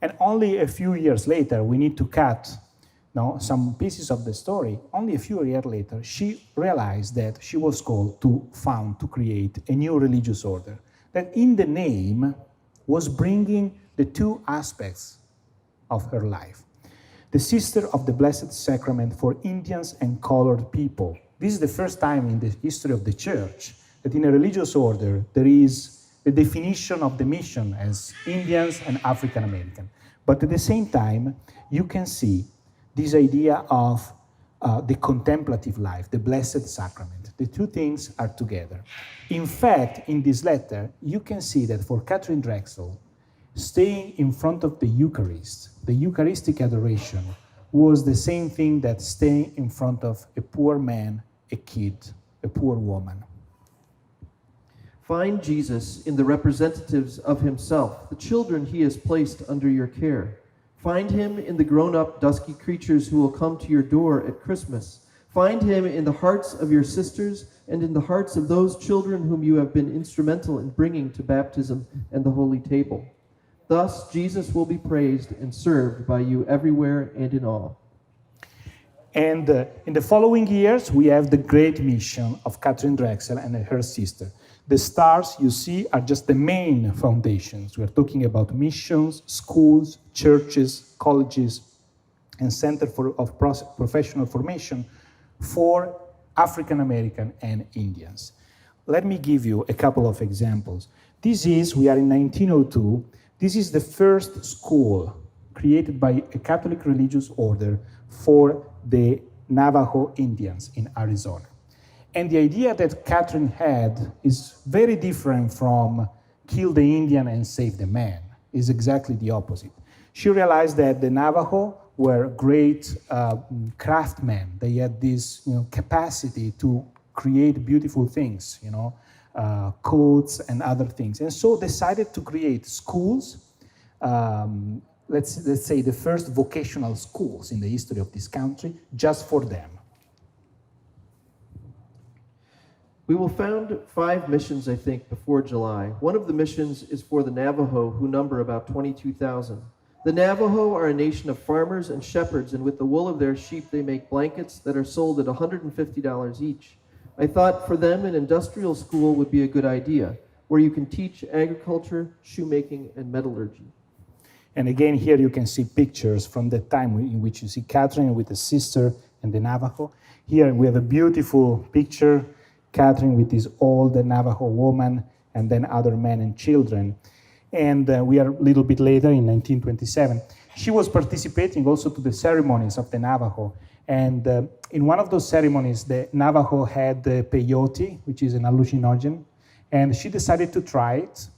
And only a few years later, we need to cut some pieces of the story. Only a few years later, she realized that she was called to create a new religious order. That in the name was bringing the two aspects of her life. The Sister of the Blessed Sacrament for Indians and colored people. This is the first time in the history of the Church that in a religious order there is the definition of the mission as Indians and African American. But at the same time, you can see this idea of the contemplative life, the Blessed Sacrament. The two things are together. In fact, in this letter, you can see that for Kathryn Drexel, staying in front of the Eucharist, the Eucharistic adoration, was the same thing that staying in front of a poor man, a kid, a poor woman. Find Jesus in the representatives of himself, the children he has placed under your care. Find him in the grown-up, dusky creatures who will come to your door at Christmas. Find him in the hearts of your sisters and in the hearts of those children whom you have been instrumental in bringing to baptism and the holy table. Thus, Jesus will be praised and served by you everywhere and in all. And in the following years, we have the great mission of Kathryn Drexel and her sister. The stars you see are just the main foundations. We are talking about missions, schools, churches, colleges, and Center of Professional Formation for African American and Indians. Let me give you a couple of examples. We are in 1902. This is the first school created by a Catholic religious order for the Navajo Indians in Arizona. And the idea that Kathryn had is very different from kill the Indian and save the man. It's exactly the opposite. She realized that the Navajo were great craftsmen. They had this capacity to create beautiful things, coats and other things. And so decided to create schools, let's say the first vocational schools in the history of this country, just for them. We will found 5 missions, I think, before July. One of the missions is for the Navajo, who number about 22,000. The Navajo are a nation of farmers and shepherds, and with the wool of their sheep they make blankets that are sold at $150 each. I thought for them an industrial school would be a good idea, where you can teach agriculture, shoemaking, and metallurgy. And again, here you can see pictures from the time in which you see Kathryn with the sister and the Navajo. Here we have a beautiful picture, Kathryn with this old Navajo woman, and then other men and children. And we are a little bit later in 1927. She was participating also to the ceremonies of the Navajo. And in one of those ceremonies, the Navajo had the peyote, which is an hallucinogen, and she decided to try it.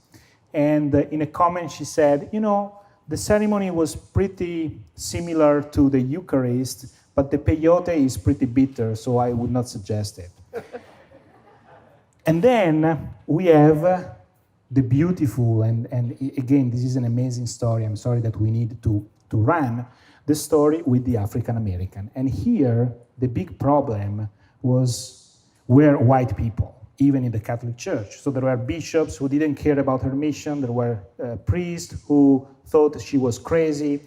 And in a comment, she said, the ceremony was pretty similar to the Eucharist, but the peyote is pretty bitter, so I would not suggest it. And then we have the beautiful, and again, this is an amazing story. I'm sorry that we need to run the story with the African American. And here, the big problem were white people, even in the Catholic Church. So there were bishops who didn't care about her mission. There were priests who thought she was crazy.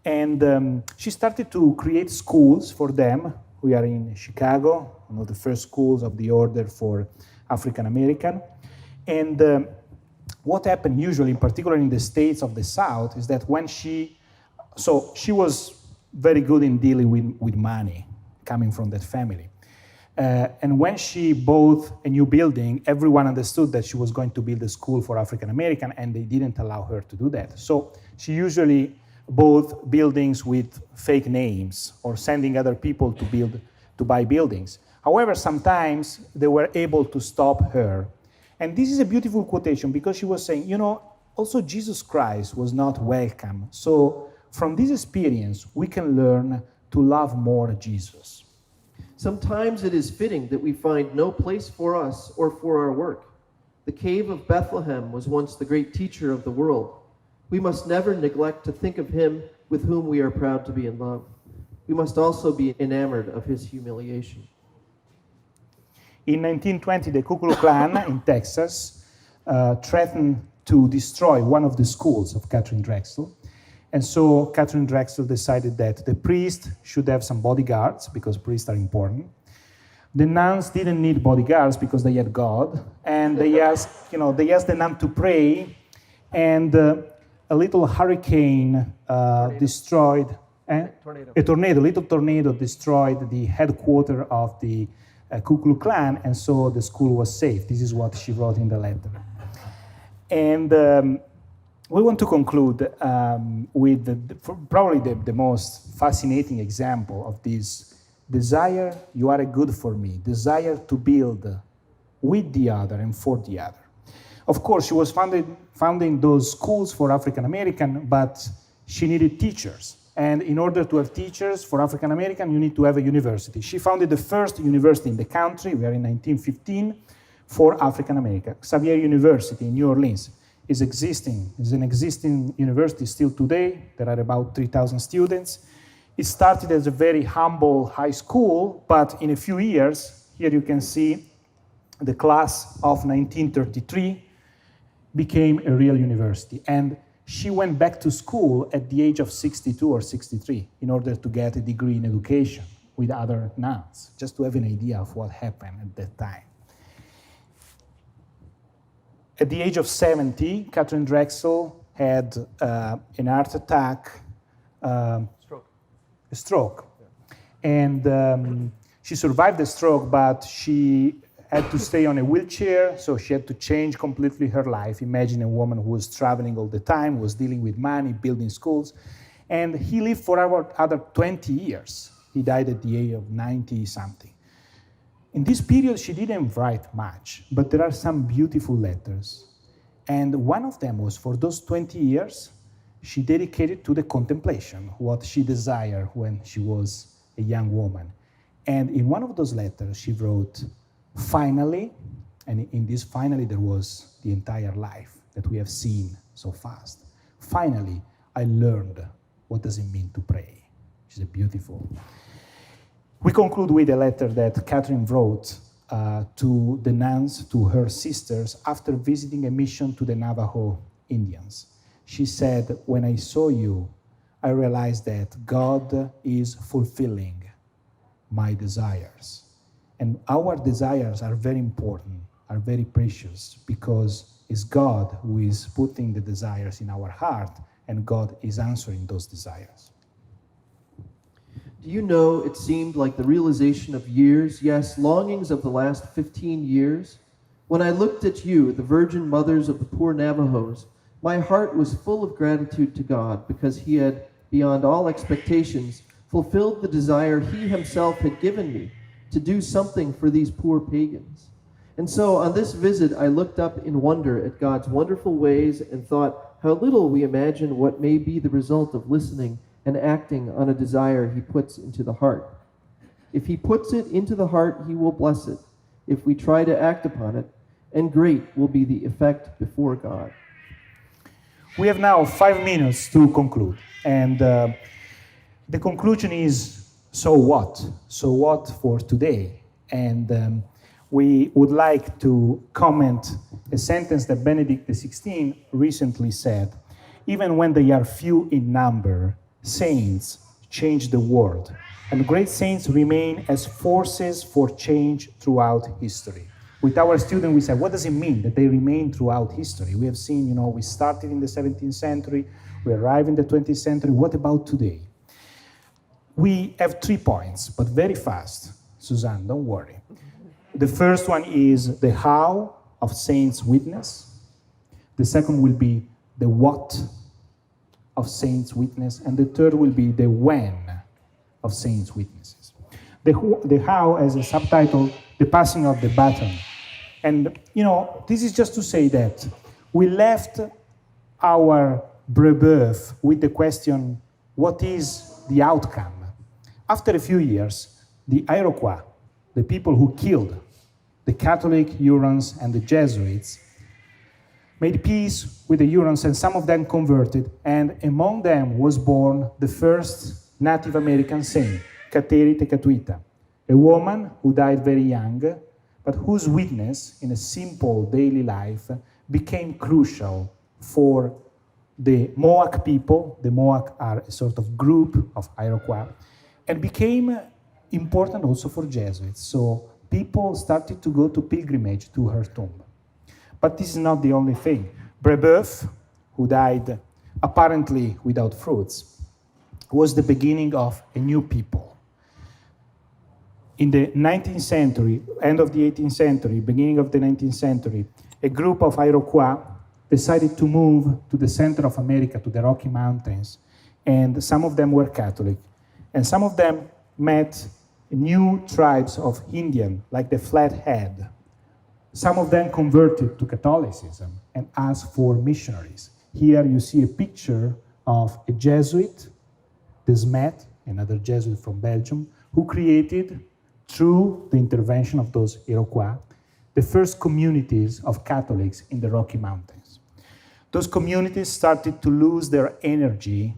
And she started to create schools for them. We are in Chicago, one of the first schools of the order for African American. And what happened usually, in particular in the states of the South, is that when she was very good in dealing with money coming from that family. And when she bought a new building, everyone understood that she was going to build a school for African American, and they didn't allow her to do that. So she usually bought buildings with fake names or sending other people to buy buildings. However, sometimes they were able to stop her. And this is a beautiful quotation because she was saying, also Jesus Christ was not welcome. So from this experience, we can learn to love more Jesus. Sometimes it is fitting that we find no place for us or for our work. The cave of Bethlehem was once the great teacher of the world. We must never neglect to think of him with whom we are proud to be in love. We must also be enamored of his humiliation. In 1920, the Ku Klux Klan in Texas threatened to destroy one of the schools of Kathryn Drexel. And so Kathryn Drexel decided that the priest should have some bodyguards, because priests are important. The nuns didn't need bodyguards because they had God. And they asked the nun to pray. And a little hurricane destroyed, little tornado destroyed the headquarters of the Ku Klux Klan, and so the school was safe. This is what she wrote in the letter. And we want to conclude with probably the most fascinating example of this desire, you are good for me, desire to build with the other and for the other. Of course, she was founding those schools for African American, but she needed teachers. And in order to have teachers for African American, you need to have a university. She founded the first university in the country, we are in 1915, for African American. Xavier University in New Orleans is an existing university still today. There are about 3,000 students. It started as a very humble high school, but in a few years, here you can see the class of 1933 became a real university. And she went back to school at the age of 62 or 63 in order to get a degree in education with other nuns, just to have an idea of what happened at that time. At the age of 70, Kathryn Drexel had an heart attack, a stroke. And she survived the stroke, but she had to stay on a wheelchair, so she had to change completely her life. Imagine a woman who was traveling all the time, was dealing with money, building schools. And he lived for other 20 years. He died at the age of 90-something. In this period, she didn't write much, but there are some beautiful letters. And one of them was, for those 20 years, she dedicated to the contemplation, what she desired when she was a young woman. And in one of those letters, she wrote, finally, and in this finally there was the entire life that we have seen so fast. Finally, I learned what does it mean to pray. Which is beautiful. We conclude with a letter that Kathryn wrote to the nuns, to her sisters, after visiting a mission to the Navajo Indians. She said, when I saw you, I realized that God is fulfilling my desires. And our desires are very important, are very precious, because it's God who is putting the desires in our heart, and God is answering those desires. Do you know it seemed like the realization of years, yes, longings of the last 15 years? When I looked at you, the virgin mothers of the poor Navajos, my heart was full of gratitude to God because he had, beyond all expectations, fulfilled the desire he himself had given me to do something for these poor pagans. And so on this visit, I looked up in wonder at God's wonderful ways and thought how little we imagine what may be the result of listening and acting on a desire he puts into the heart. If he puts it into the heart, he will bless it, if we try to act upon it, and great will be the effect before God. We have now 5 minutes to conclude, and the conclusion is, so what? So what for today? And we would like to comment a sentence that Benedict XVI recently said, even when they are few in number, saints change the world, and great saints remain as forces for change throughout history. With our students, we said, what does it mean that they remain throughout history? We have seen, we started in the 17th century, we arrived in the 20th century. What about today? We have 3 points, but very fast. Suzanne, don't worry. The first one is the how of saints' witness. The second will be the what of saints' witness. And the third will be the when of saints' witnesses. The how as a subtitle, the passing of the baton. And, this is just to say that we left our Preboth with the question, what is the outcome? After a few years, the Iroquois, the people who killed the Catholic Hurons and the Jesuits, made peace with the Hurons, and some of them converted, and among them was born the first Native American saint, Te Katuita, a woman who died very young, but whose witness in a simple daily life became crucial for the Mohawk people. The Mohawk are a sort of group of Iroquois, and became important also for Jesuits. So people started to go to pilgrimage to her tomb. But this is not the only thing. Preboth who died apparently without fruits, was the beginning of a new people. In the 19th century, end of the 18th century, beginning of the 19th century, a group of Iroquois decided to move to the center of America, to the Rocky Mountains, and some of them were Catholic, and some of them met new tribes of Indian, like the Flathead. Some of them converted to Catholicism and asked for missionaries. Here you see a picture of a Jesuit, De Smet, another Jesuit from Belgium, who created, through the intervention of those Iroquois, the first communities of Catholics in the Rocky Mountains. Those communities started to lose their energy,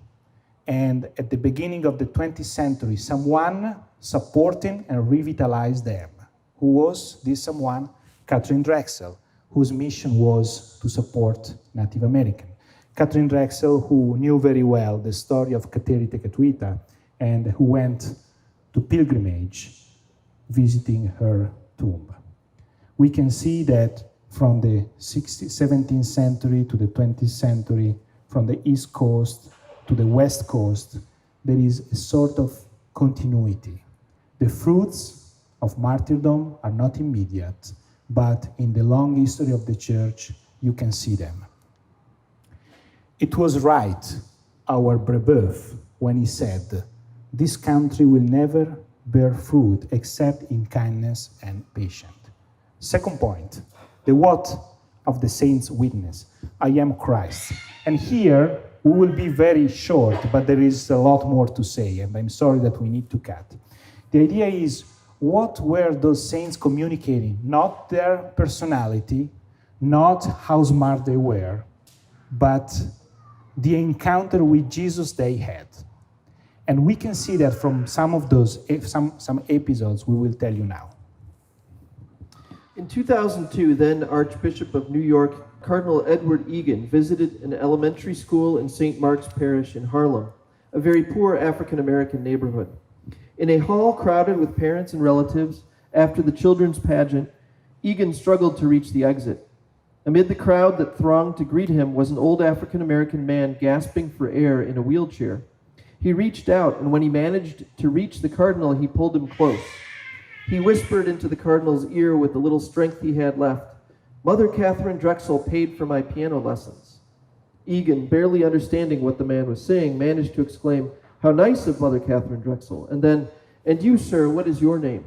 and at the beginning of the 20th century, someone supported and revitalized them. Who was this someone? Kathryn Drexel, whose mission was to support Native American. Kathryn Drexel, who knew very well the story of Te Katuita, and who went to pilgrimage visiting her tomb. We can see that from the 17th century to the 20th century, from the East Coast to the West Coast, there is a sort of continuity. The fruits of martyrdom are not immediate, but in the long history of the church, you can see them. It was right, our Preboth, when he said, "This country will never bear fruit except in kindness and patience." Second point, the what of the saints' witness. I am Christ. And here, we will be very short, but there is a lot more to say, and I'm sorry that we need to cut. The idea is, what were those saints communicating? Not their personality, not how smart they were, but the encounter with Jesus they had. And we can see that from some of those, some episodes we will tell you now. In 2002, then Archbishop of New York, Cardinal Edward Egan, visited an elementary school in St. Mark's Parish in Harlem, a very poor African-American neighborhood. In a hall crowded with parents and relatives, after the children's pageant, Egan struggled to reach the exit. Amid the crowd that thronged to greet him was an old African-American man gasping for air in a wheelchair. He reached out, and when he managed to reach the cardinal, he pulled him close. He whispered into the cardinal's ear with the little strength he had left, "Mother Kathryn Drexel paid for my piano lessons." Egan, barely understanding what the man was saying, managed to exclaim, "How nice of Mother Kathryn Drexel," and then, "And you, sir, what is your name?"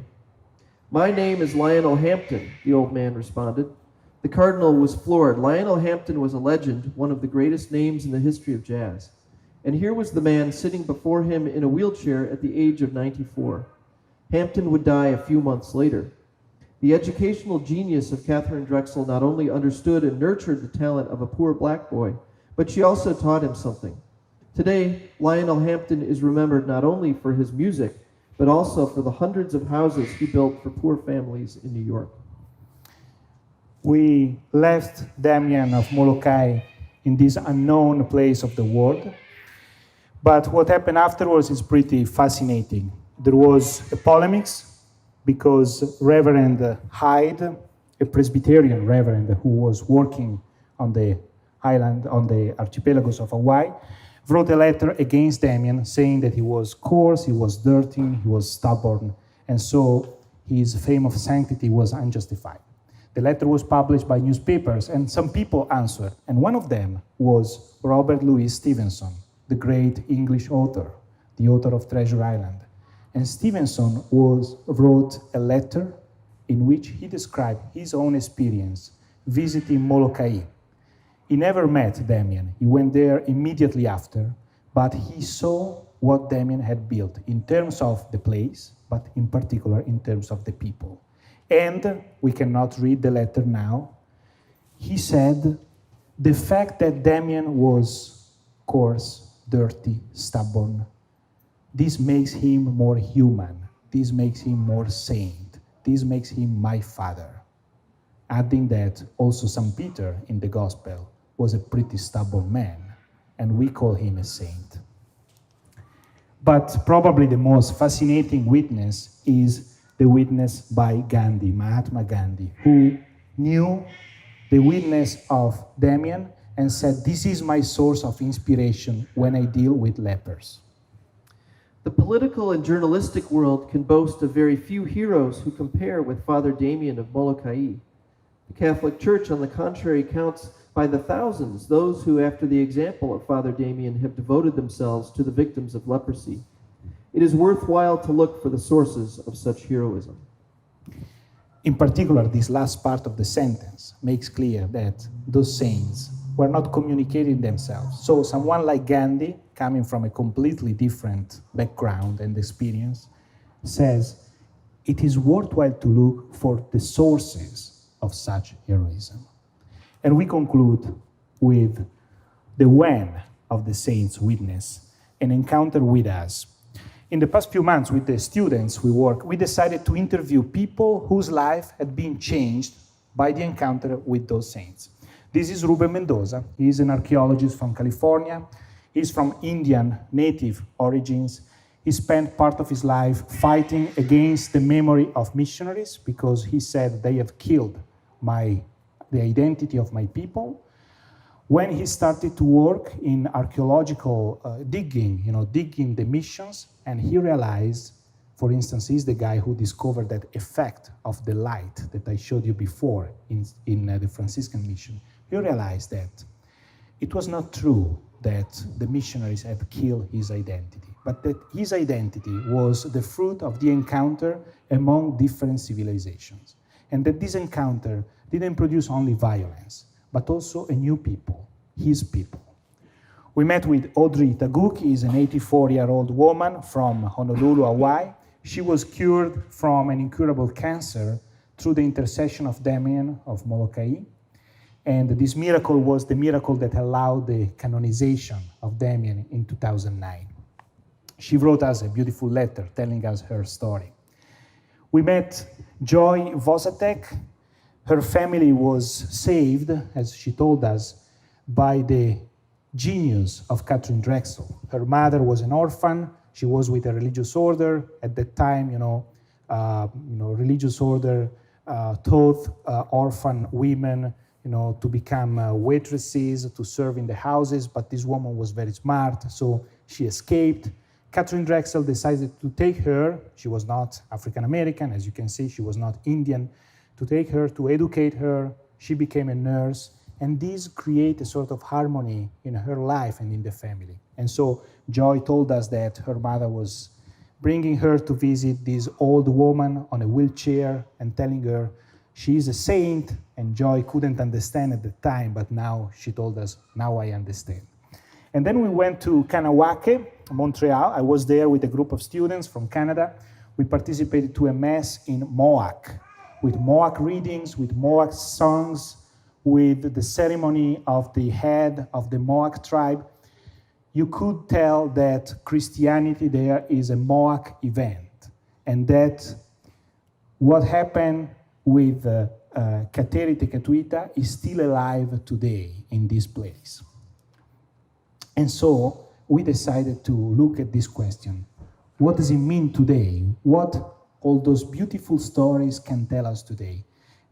"My name is Lionel Hampton," the old man responded. The cardinal was floored. Lionel Hampton was a legend, one of the greatest names in the history of jazz. And here was the man sitting before him in a wheelchair at the age of 94. Hampton would die a few months later. The educational genius of Kathryn Drexel not only understood and nurtured the talent of a poor black boy, but she also taught him something. Today, Lionel Hampton is remembered not only for his music, but also for the hundreds of houses he built for poor families in New York. We left Damien of Molokai in this unknown place of the world, but what happened afterwards is pretty fascinating. There was a polemics because Reverend Hyde, a Presbyterian reverend who was working on the island, on the archipelagos of Hawaii, wrote a letter against Damien saying that he was coarse, he was dirty, he was stubborn, and so his fame of sanctity was unjustified. The letter was published by newspapers, and some people answered, and one of them was Robert Louis Stevenson, the great English author, the author of Treasure Island. And Stevenson wrote a letter in which he described his own experience visiting Molokai. He never met Damien. He went there immediately after, but he saw what Damien had built in terms of the place, but in particular in terms of the people. And we cannot read the letter now. He said, the fact that Damien was coarse, dirty, stubborn, this makes him more human. This makes him more saint. This makes him my father. Adding that also St. Peter in the gospel was a pretty stubborn man, and we call him a saint. But probably the most fascinating witness is the witness by Gandhi, Mahatma Gandhi, who knew the witness of Damien and said, "This is my source of inspiration when I deal with lepers." The political and journalistic world can boast of very few heroes who compare with Father Damien of Molokai. The Catholic Church, on the contrary, counts by the thousands those who, after the example of Father Damien, have devoted themselves to the victims of leprosy. It is worthwhile to look for the sources of such heroism. In particular, this last part of the sentence makes clear that those saints were not communicating themselves. So someone like Gandhi, coming from a completely different background and experience, says it is worthwhile to look for the sources of such heroism. And we conclude with the when of the saints' witness, an encounter with us. In the past few months with the students we decided to interview people whose life had been changed by the encounter with those saints. This is Ruben Mendoza. He is an archaeologist from California. He's from Indian native origins. He spent part of his life fighting against the memory of missionaries because he said they have killed the identity of my people. When he started to work in archaeological digging the missions, and he realized, for instance, he's the guy who discovered that effect of the light that I showed you before in the Franciscan mission. He realized that it was not true that the missionaries had killed his identity, but that his identity was the fruit of the encounter among different civilizations, and that this encounter didn't produce only violence, but also a new people, his people. We met with Audrey Taguchi, is an 84-year-old woman from Honolulu, Hawaii. She was cured from an incurable cancer through the intercession of Damien of Molokai. And this miracle was the miracle that allowed the canonization of Damien in 2009. She wrote us a beautiful letter telling us her story. We met Joy Vosatek. Her family was saved, as she told us, by the genius of Kathryn Drexel. Her mother was an orphan. She was with a religious order. At that time, religious order taught orphan women, to become waitresses, to serve in the houses, but this woman was very smart, so she escaped. Kathryn Drexel decided to take her. She was not African American, as you can see, she was not Indian, to take her, to educate her. She became a nurse, and these create a sort of harmony in her life and in the family. And so Joy told us that her mother was bringing her to visit this old woman on a wheelchair and telling her she is a saint, and Joy couldn't understand at the time, but now she told us, now I understand. And then we went to Kanawake, Montreal. I was there with a group of students from Canada. We participated to a mass in Mohawk, with Mohawk readings, with Mohawk songs, with the ceremony of the head of the Mohawk tribe. You could tell that Christianity there is a Mohawk event, and that what happened with Kateri Te Katuita is still alive today in this place. And so we decided to look at this question. What does it mean today? What all those beautiful stories can tell us today?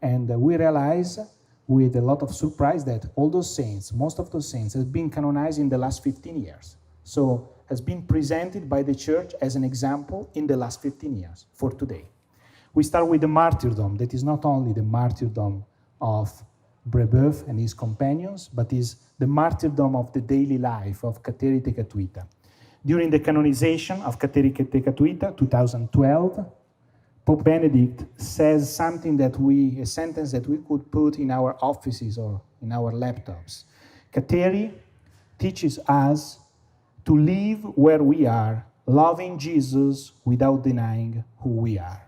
And we realize with a lot of surprise that all those saints, most of those saints, have been canonized in the last 15 years. So has been presented by the church as an example in the last 15 years for today. We start with the martyrdom, that is not only the martyrdom of Preboth and his companions, but is the martyrdom of the daily life of Kateri Te Katuita. During the canonization of Kateri Te Katuita, 2012, Pope Benedict says something a sentence that we could put in our offices or in our laptops. Kateri teaches us to live where we are, loving Jesus without denying who we are.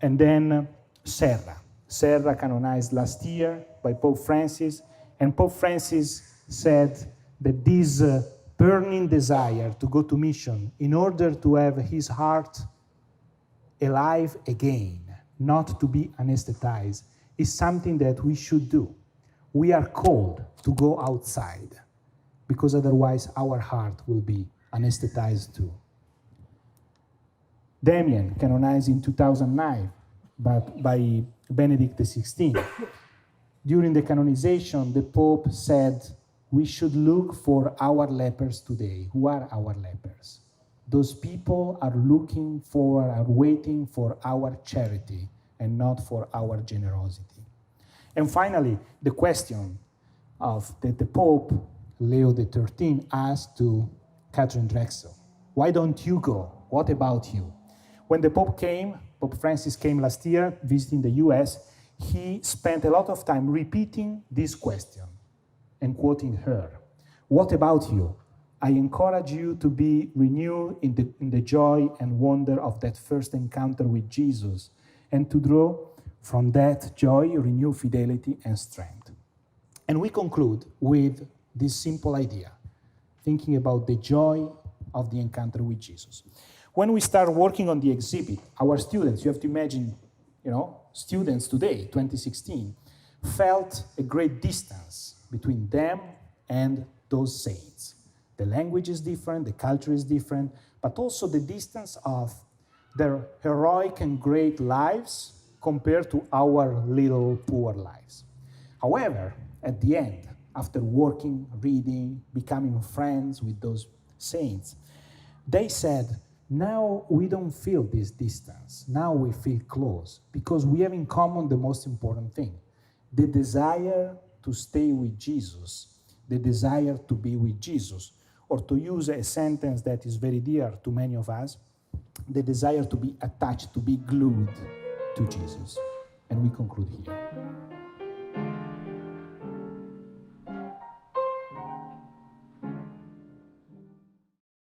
And then Serra canonized last year by Pope Francis, and Pope Francis said that this burning desire to go to mission in order to have his heart alive again, not to be anesthetized, is something that we should do. We are called to go outside, because otherwise our heart will be anesthetized too. Damien, canonized in 2009 by Benedict XVI. During the canonization, the Pope said, we should look for our lepers today. Who are our lepers? Those people are waiting for our charity and not for our generosity. And finally, the question that the Pope, Leo XIII, asked to Kathryn Drexel. Why don't you go? What about you? When the Pope Francis came last year visiting the US, he spent a lot of time repeating this question and quoting her. What about you? I encourage you to be renewed in the joy and wonder of that first encounter with Jesus, and to draw from that joy, renew fidelity and strength. And we conclude with this simple idea, thinking about the joy of the encounter with Jesus. When we start working on the exhibit, our students, you have to imagine, students today, 2016, felt a great distance between them and those saints. The language is different, the culture is different, but also the distance of their heroic and great lives compared to our little poor lives. However, at the end, after working, reading, becoming friends with those saints, they said, now we don't feel this distance. Now we feel close because we have in common the most important thing, the desire to stay with Jesus, the desire to be with Jesus, or to use a sentence that is very dear to many of us, the desire to be attached, to be glued to Jesus. And we conclude here.